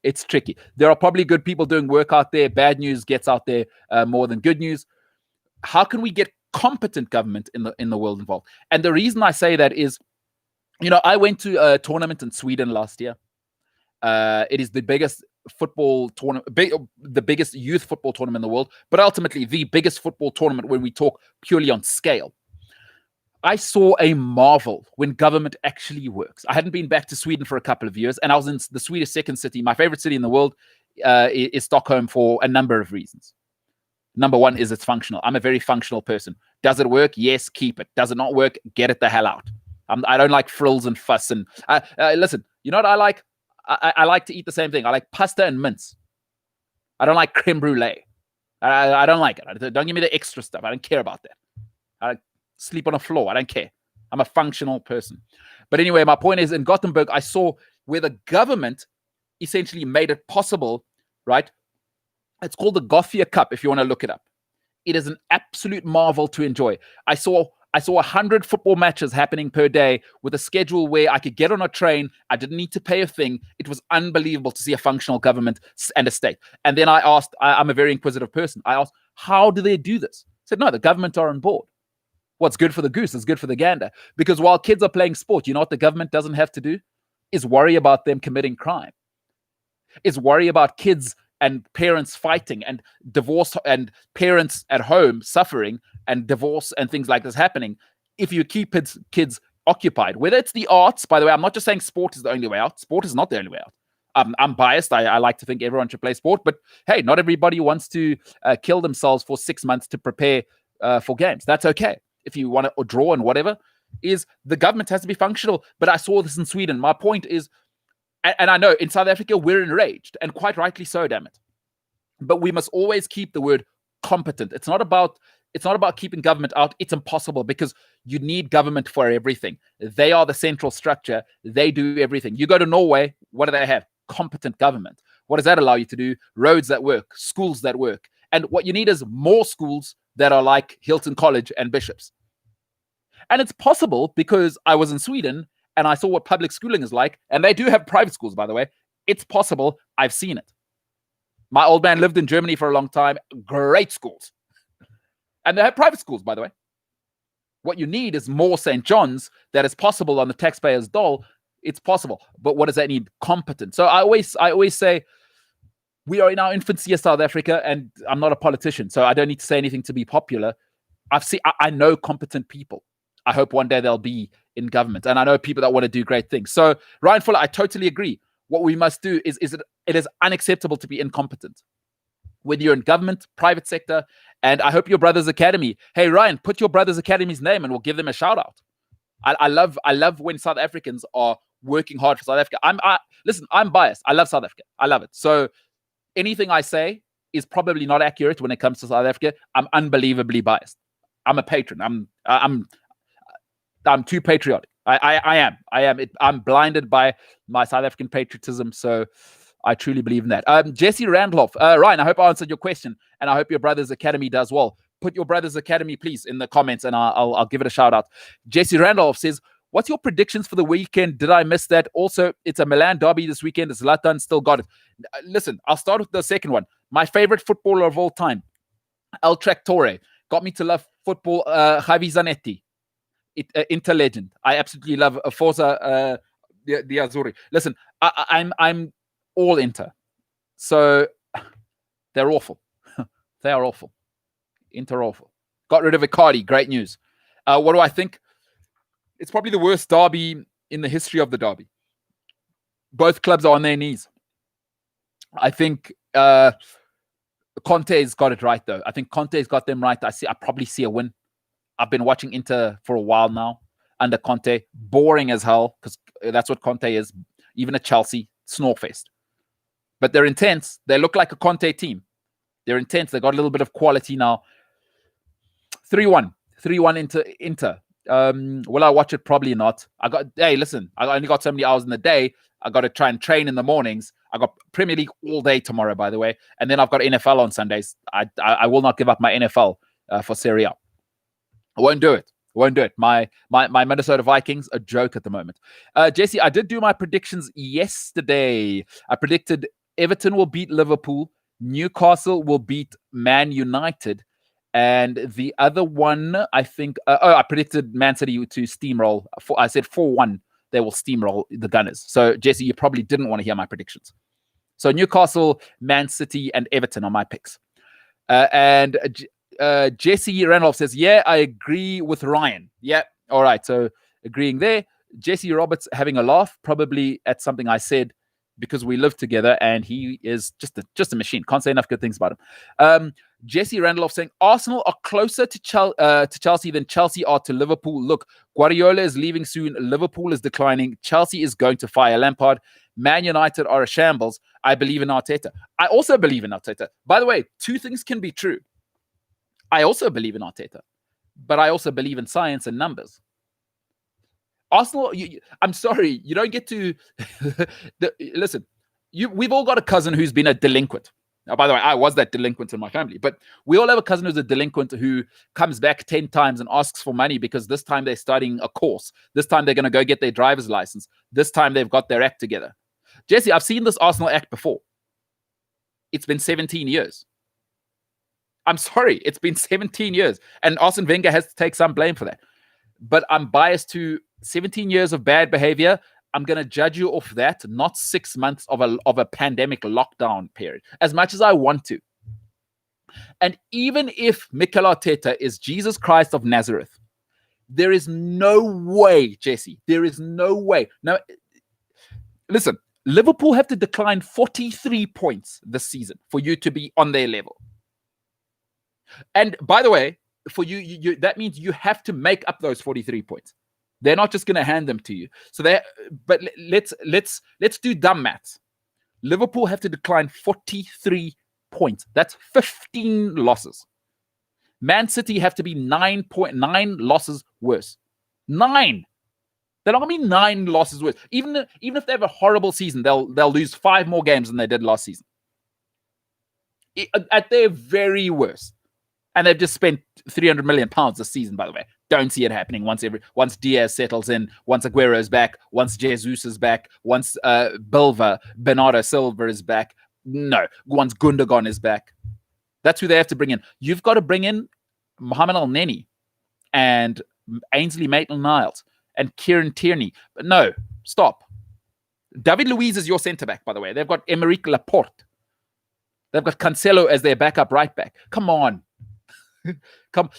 It's tricky. There are probably good people doing work out there. Bad news gets out there more than good news. How can we get competent government in the world involved? And the reason I say that is, I went to a tournament in Sweden last year. It is the biggest football tournament, the biggest youth football tournament in the world, but ultimately the biggest football tournament when we talk purely on scale. I saw a marvel when government actually works. I hadn't been back to Sweden for a couple of years, and I was in the Swedish second city. My favorite city in the world is Stockholm for a number of reasons. Number one is it's functional. I'm a very functional person. Does it work? Yes, keep it. Does it not work? Get it the hell out. I don't like frills and fuss. And listen, you know what I like? I like to eat the same thing. I like pasta and mince. I don't like creme brulee. I don't like it. Don't give me the extra stuff. I don't care about that. I sleep on a floor. I don't care. I'm a functional person. But anyway, my point is, in Gothenburg, I saw where the government essentially made it possible, right? It's called the Gothia Cup, if you want to look it up. It is an absolute marvel to enjoy. I saw 100 football matches happening per day with a schedule where I could get on a train. I didn't need to pay a thing. It was unbelievable to see a functional government and a state. And then I asked, I'm a very inquisitive person. I asked, how do they do this? I said, no, the government are on board. What's good for the goose is good for the gander. Because while kids are playing sport, you know what the government doesn't have to do? Is worry about them committing crime. Is worry about kids and parents fighting and divorce and parents at home suffering and divorce and things like this happening. If you keep kids occupied, whether it's the arts, by the way, I'm not just saying sport is the only way out. Sport is not the only way out. I'm biased. I like to think everyone should play sport, but hey, not everybody wants to kill themselves for 6 months to prepare for games. That's okay. If you want to draw and whatever, is the government has to be functional. But I saw this in Sweden. My point is, and I know in South Africa, we're enraged, and quite rightly so, damn it. But we must always keep the word competent. It's not about keeping government out. It's impossible because you need government for everything. They are the central structure. They do everything. You go to Norway, what do they have? Competent government. What does that allow you to do? Roads that work, schools that work. And what you need is more schools that are like Hilton College and Bishops. And it's possible because I was in Sweden and I saw what public schooling is like. And they do have private schools, by the way. It's possible. I've seen it. My old man lived in Germany for a long time. Great schools. And they have private schools, by the way. What you need is more St. John's that is possible on the taxpayer's dole. It's possible. But what does that need? Competent. So I always say we are in our infancy as South Africa, and I'm not a politician, so I don't need to say anything to be popular. I know competent people. I hope one day they'll be in government. And I know people that want to do great things. So Ryan Fuller, I totally agree. What we must do is it is unacceptable to be incompetent. Whether you're in government, private sector, and I hope your Brothers Academy. Hey, Ryan, put your Brothers Academy's name and we'll give them a shout out. I love when South Africans are working hard for South Africa. Listen, I'm biased. I love South Africa. I love it. So anything I say is probably not accurate when it comes to South Africa. I'm unbelievably biased. I'm a patron. I'm too patriotic. I am. I'm blinded by my South African patriotism. So I truly believe in that. Jesse Randolph. Ryan, I hope I answered your question, and I hope your Brothers Academy does well. Put your Brothers Academy, please, in the comments, and I'll give it a shout out. Jesse Randolph says, what's your predictions for the weekend? Did I miss that? Also, it's a Milan derby this weekend. Zlatan still got it. Listen, I'll start with the second one. My favorite footballer of all time, El Tractore, got me to love football. Javi Zanetti, Inter legend. I absolutely love Forza the Azzurri. Listen, I'm all Inter. So they're awful. They are awful. Inter awful. Got rid of Icardi. Great news. What do I think? It's probably the worst derby in the history of the derby. Both clubs are on their knees. I think Conte's got it right, though. I think Conte's got them right. I probably see a win. I've been watching Inter for a while now under Conte. Boring as hell, because that's what Conte is. Even at Chelsea, snorefest. But they're intense. They look like a Conte team. They're intense. They got a little bit of quality now. 3-1. 3-1 into Inter. Will I watch it? Probably not. Hey, listen, I only got so many hours in the day. I got to try and train in the mornings. I got Premier League all day tomorrow, by the way. And then I've got NFL on Sundays. I will not give up my NFL for Serie A. I won't do it. My Minnesota Vikings, a joke at the moment. Jesse, I did do my predictions yesterday. I predicted Everton will beat Liverpool. Newcastle will beat Man United. And the other one, I think, I predicted Man City to steamroll. I said 4-1, they will steamroll the Gunners. So, Jesse, you probably didn't want to hear my predictions. So, Newcastle, Man City, and Everton are my picks. And Jesse Randolph says, yeah, I agree with Ryan. Yeah, all right. So, agreeing there. Jesse Roberts having a laugh, probably at something I said, because we live together, and he is just a machine. Can't say enough good things about him. Jesse Randolph saying, Arsenal are closer to Chelsea than Chelsea are to Liverpool. Look, Guardiola is leaving soon. Liverpool is declining. Chelsea is going to fire Lampard. Man United are a shambles. I believe in Arteta. I also believe in Arteta. By the way, two things can be true. I also believe in Arteta, but I also believe in science and numbers. Arsenal, I'm sorry, you don't get to... Listen, we've all got a cousin who's been a delinquent. Now, by the way, I was that delinquent in my family, but we all have a cousin who's a delinquent who comes back 10 times and asks for money because this time they're starting a course. This time they're going to go get their driver's license. This time they've got their act together. Jesse, I've seen this Arsenal act before. It's been 17 years. I'm sorry, it's been 17 years. And Arsene Wenger has to take some blame for that. But I'm biased to 17 years of bad behavior. I'm going to judge you off that, not 6 months of a pandemic lockdown period, as much as I want to. And even if Mikel Arteta is Jesus Christ of Nazareth, there is no way, Jesse, there is no way. Now, listen, Liverpool have to decline 43 points this season for you to be on their level. And by the way, for you that means you have to make up those 43 points. They're not just going to hand them to you. But let's do dumb maths. Liverpool have to decline 43 points. That's 15 losses. Man City have to be 9.9 losses worse. 9. They're not going to be 9 losses worse. Even if they have a horrible season, they'll lose 5 more games than they did last season. At their very worst. And they've just spent £300 million this season, by the way. Don't see it happening once Diaz settles in, once Aguero's back, once Jesus is back, once Bernardo Silva is back. No, once Gundogan is back. That's who they have to bring in. You've got to bring in Mohamed El-Neni and Ainsley Maitland-Niles and Kieran Tierney. But no, stop. David Luiz is your centre-back, by the way. They've got Emerick Laporte. They've got Cancelo as their backup right-back. Come on.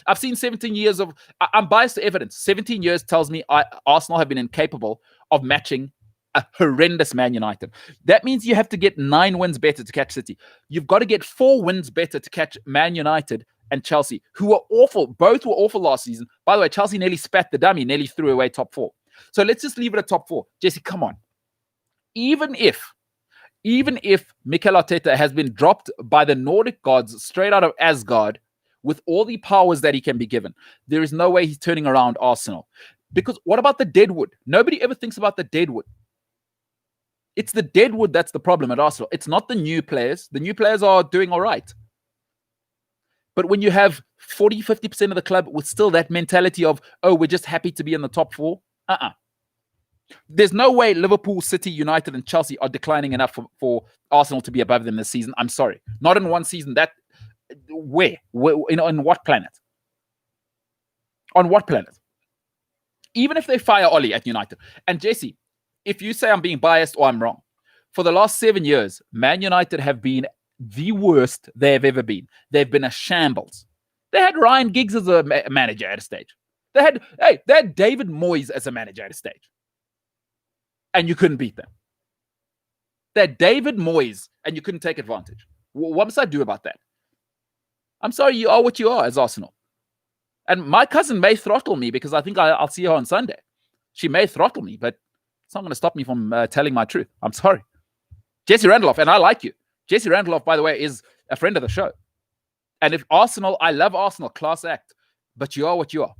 I've seen 17 years of... I'm biased to evidence. 17 years tells me Arsenal have been incapable of matching a horrendous Man United. That means you have to get 9 wins better to catch City. You've got to get 4 wins better to catch Man United and Chelsea, who were awful. Both were awful last season. By the way, Chelsea nearly spat the dummy, nearly threw away top 4. So let's just leave it at top 4. Jesse, come on. Even if Mikel Arteta has been dropped by the Nordic gods straight out of Asgard, with all the powers that he can be given, there is no way he's turning around Arsenal. Because what about the deadwood? Nobody ever thinks about the deadwood. It's the deadwood that's the problem at Arsenal. It's not the new players. The new players are doing all right. But when you have 40, 50% of the club with still that mentality of, oh, we're just happy to be in the top 4. There's no way Liverpool, City, United, and Chelsea are declining enough for Arsenal to be above them this season. I'm sorry. Not in one season. Where? On what planet? On what planet? Even if they fire Oli at United. And Jesse, if you say I'm being biased or I'm wrong, for the last 7 years, Man United have been the worst they have ever been. They've been a shambles. They had Ryan Giggs as a manager at a stage. They had David Moyes as a manager at a stage. And you couldn't beat them. They had David Moyes and you couldn't take advantage. What must I do about that? I'm sorry, you are what you are as Arsenal. And my cousin may throttle me because I think I'll see her on Sunday. She may throttle me, but it's not going to stop me from telling my truth. I'm sorry. Jesse Randolph, and I like you. Jesse Randolph, by the way, is a friend of the show. And if Arsenal, I love Arsenal, class act, but you are what you are.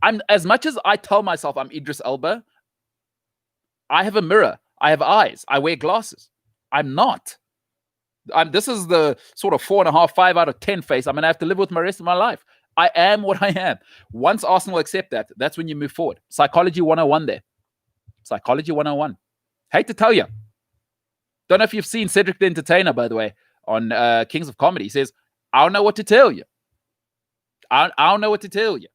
I'm as much as I tell myself I'm Idris Elba, I have a mirror. I have eyes. I wear glasses. I'm not. This is the sort of 4.5, 5 out of 10 face I'm going to have to live with my rest of my life. I am what I am. Once Arsenal accept that, that's when you move forward. Psychology 101 there. Psychology 101. Hate to tell you. Don't know if you've seen Cedric the Entertainer, by the way, on Kings of Comedy. He says, I don't know what to tell you. I don't know what to tell you.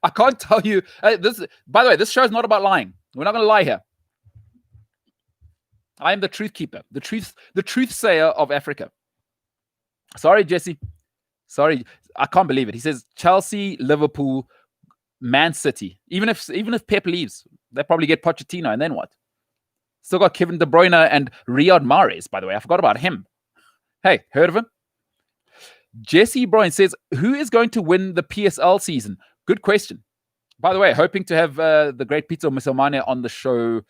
I can't tell you. This. By the way, this show is not about lying. We're not going to lie here. I am the truth keeper, the truth sayer of Africa. Sorry, Jesse. Sorry, I can't believe it. He says Chelsea, Liverpool, Man City. Even if Pep leaves, they probably get Pochettino, and then what? Still got Kevin De Bruyne and Riyad Mahrez, by the way. I forgot about him. Hey, heard of him? Jesse Bryan says, who is going to win the PSL season? Good question. By the way, hoping to have the great Peter Musamane on the show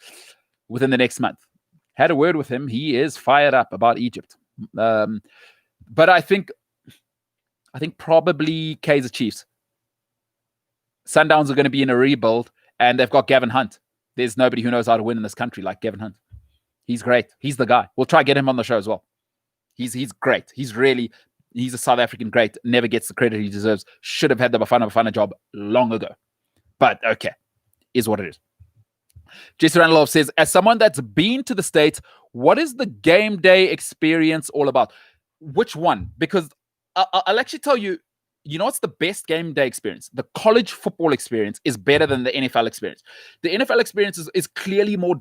within the next month. Had a word with him. He is fired up about Egypt. But I think probably Kaizer Chiefs. Sundowns are going to be in a rebuild, and they've got Gavin Hunt. There's nobody who knows how to win in this country like Gavin Hunt. He's great. He's the guy. We'll try to get him on the show as well. He's great. He's a South African great. Never gets the credit he deserves. Should have had the Bafana job long ago. But okay, is what it is. Jesse Randolph says, as someone that's been to the States, what is the game day experience all about? Which one? Because I'll actually tell you, you know what's the best game day experience? The college football experience is better than the NFL experience. The NFL experience is clearly more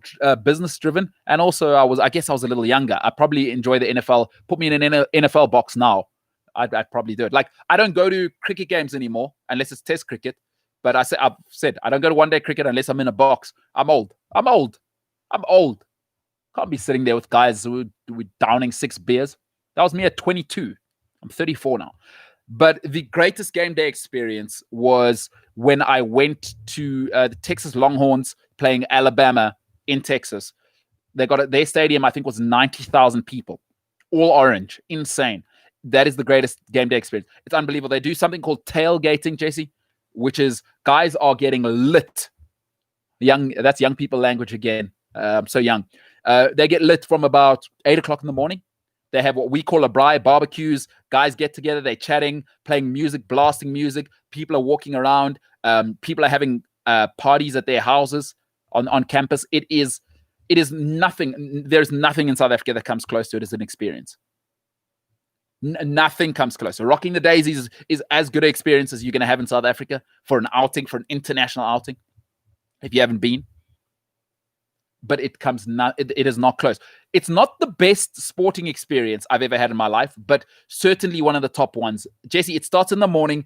business driven. And also, I guess I was a little younger. I probably enjoy the NFL. Put me in an NFL box now. I'd probably do it. Like, I don't go to cricket games anymore unless it's test cricket. But I've said I don't go to one-day cricket unless I'm in a box. I'm old. Can't be sitting there with guys who were downing 6 beers. That was me at 22. I'm 34 now. But the greatest game day experience was when I went to the Texas Longhorns playing Alabama in Texas. They got their stadium, I think, was 90,000 people. All orange. Insane. That is the greatest game day experience. It's unbelievable. They do something called tailgating, Jesse, which is guys are getting lit. That's young people language again. I'm so young. They get lit from about 8 o'clock in the morning. They have what we call a braai, barbecues. Guys get together, they're chatting, playing music, blasting music. People are walking around. People are having parties at their houses on campus. It is nothing. There's nothing in South Africa that comes close to it as an experience. Nothing comes close. So Rocking the Daisies is as good an experience as you're going to have in South Africa for an outing, for an international outing, if you haven't been. But it is not close. It's not the best sporting experience I've ever had in my life, but certainly one of the top ones. Jesse, it starts in the morning.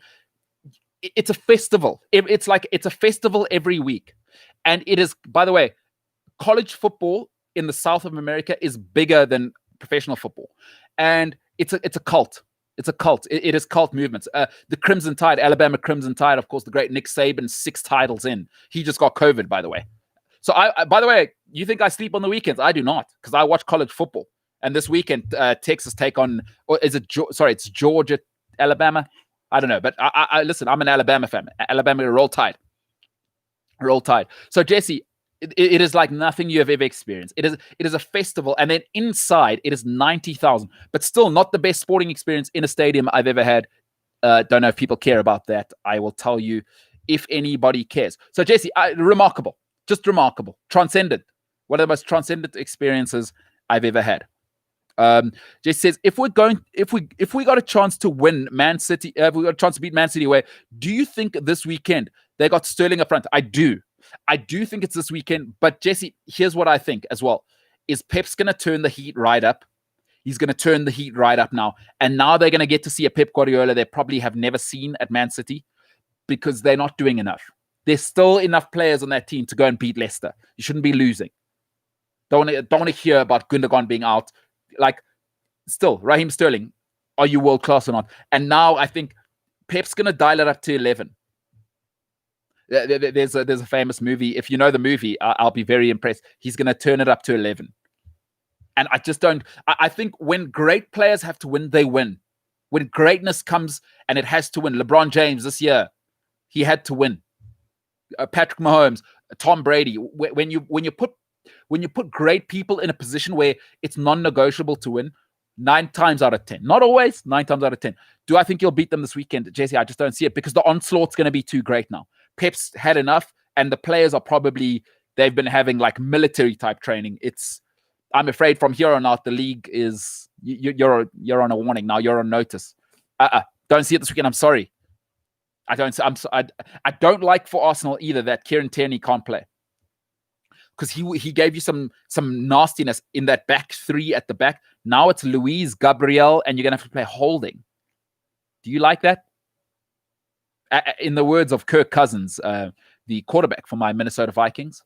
It's a festival. It's a festival every week. And it is, by the way, college football in the South of America is bigger than professional football. And it's a cult. It's a cult. It is cult movements. The Crimson Tide, Alabama Crimson Tide, of course, the great Nick Saban, 6 titles in. He just got COVID, by the way. So, by the way, you think I sleep on the weekends? I do not, because I watch college football. And this weekend, Texas take on, or is it? It's Georgia, Alabama. I don't know, but I listen. I'm an Alabama fan. Alabama, roll tide, roll tide. So, Jesse, it is like nothing you have ever experienced. It is a festival, and then inside it is 90,000, but still not the best sporting experience in a stadium I've ever had. Don't know if people care about that. I will tell you if anybody cares. So, Jesse, remarkable. Just remarkable. Transcendent. One of the most transcendent experiences I've ever had. Jesse says, if we got a chance to win Man City, if we got a chance to beat Man City away, do you think this weekend they got Sterling up front? I do think it's this weekend. But Jesse, here's what I think as well: is Pep's going to turn the heat right up. He's going to turn the heat right up now, and now they're going to get to see a Pep Guardiola they probably have never seen at Man City because they're not doing enough. There's still enough players on that team to go and beat Leicester. You shouldn't be losing. Don't want to hear about Gundogan being out. Like, still, Raheem Sterling, are you world class or not? And now I think Pep's going to dial it up to 11. There's a famous movie. If you know the movie, I'll be very impressed. He's going to turn it up to 11. And I just don't. I think when great players have to win, they win. When greatness comes and it has to win. LeBron James this year, he had to win. Patrick Mahomes, Tom Brady. When you put great people in a position where it's non-negotiable to win, 9 times out of 10, not always, 9 times out of 10. Do I think you'll beat them this weekend, Jesse? I just don't see it because the onslaught's going to be too great now. Pep's had enough, and the players are they've been having like military type training. I'm afraid from here on out, the league is you're on a warning now. You're on notice. Don't see it this weekend. I'm sorry. I don't like for Arsenal either that Kieran Tierney can't play because he gave you some nastiness in that back three at the back. Now it's Luis, Gabriel, and you're gonna have to play holding. Do you like that? In the words of Kirk Cousins, the quarterback for my Minnesota Vikings,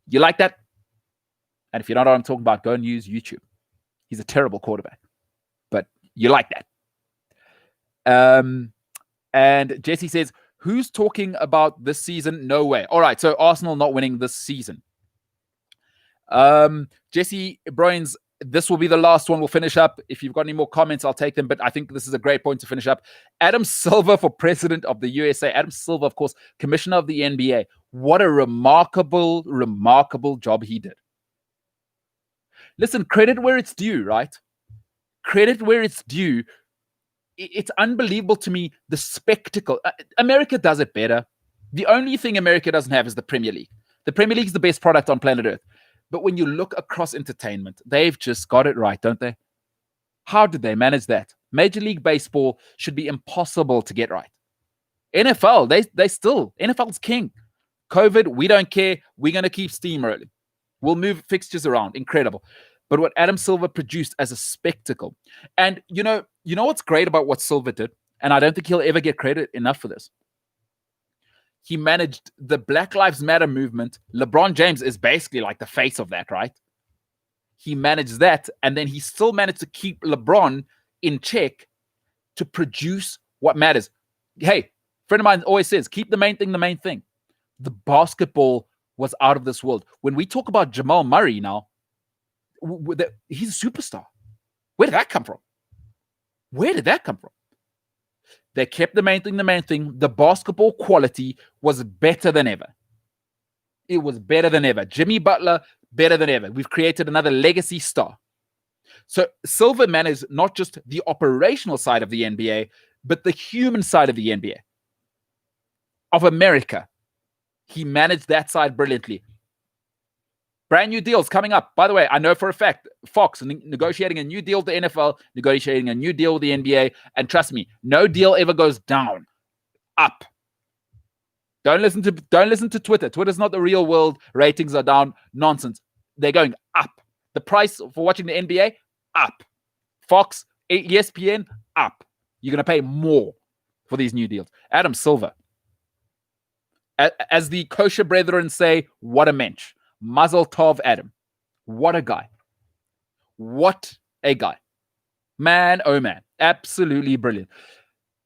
you like that? And if you don't know what I'm talking about, go and use YouTube. He's a terrible quarterback, but you like that. And Jesse says, who's talking about this season? No way. All right, so Arsenal not winning this season. Jesse Broynes, this will be the last one. We'll finish up. If you've got any more comments, I'll take them. But I think this is a great point to finish up. Adam Silver for president of the USA. Adam Silver, of course, commissioner of the NBA. What a remarkable, remarkable job he did. Listen, credit where it's due, right? Credit where it's due. It's unbelievable to me, the spectacle. America does it better. The only thing America doesn't have is the Premier League. The Premier League is the best product on planet Earth. But when you look across entertainment, they've just got it right, don't they? How did they manage that? Major League Baseball should be impossible to get right. NFL, NFL's king. COVID, we don't care. We're going to keep steamrolling. We'll move fixtures around. Incredible. But what Adam Silver produced as a spectacle. And you know what's great about what Silver did? And I don't think he'll ever get credit enough for this. He managed the Black Lives Matter movement. LeBron James is basically like the face of that, right? He managed that, and then he still managed to keep LeBron in check to produce what matters. Hey, a friend of mine always says, keep the main thing the main thing. The basketball was out of this world. When we talk about Jamal Murray now, he's a superstar. Where did that come from? They kept the main thing the main thing. The basketball quality was better than ever. It was better than ever. Jimmy Butler, better than ever. We've created another legacy star. So Silver managed not just the operational side of the NBA, but the human side of the NBA. Of America. He managed that side brilliantly. Brand new deals coming up. By the way, I know for a fact, Fox negotiating a new deal with the NFL, negotiating a new deal with the NBA. And trust me, no deal ever goes down. Up. Don't listen to Twitter. Twitter's not the real world. Ratings are down. Nonsense. They're going up. The price for watching the NBA, up. Fox, ESPN, up. You're going to pay more for these new deals. Adam Silver. As the kosher brethren say, what a mensch. Mazel tov, Adam. What a guy. What a guy. Man, oh man. Absolutely brilliant.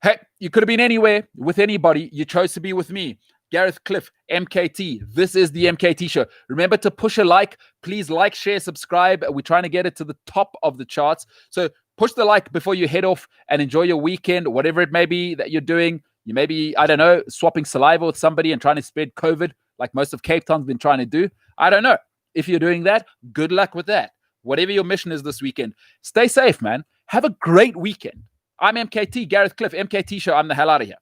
Hey, you could have been anywhere with anybody. You chose to be with me. Gareth Cliff, MKT. This is the MKT Show. Remember to push a like. Please like, share, subscribe. We're trying to get it to the top of the charts. So push the like before you head off and enjoy your weekend, whatever it may be that you're doing. You may be, I don't know, swapping saliva with somebody and trying to spread COVID like most of Cape Town's been trying to do. I don't know. If you're doing that, good luck with that. Whatever your mission is this weekend, stay safe, man. Have a great weekend. I'm MKT, Gareth Cliff, MKT Show. I'm the hell out of here.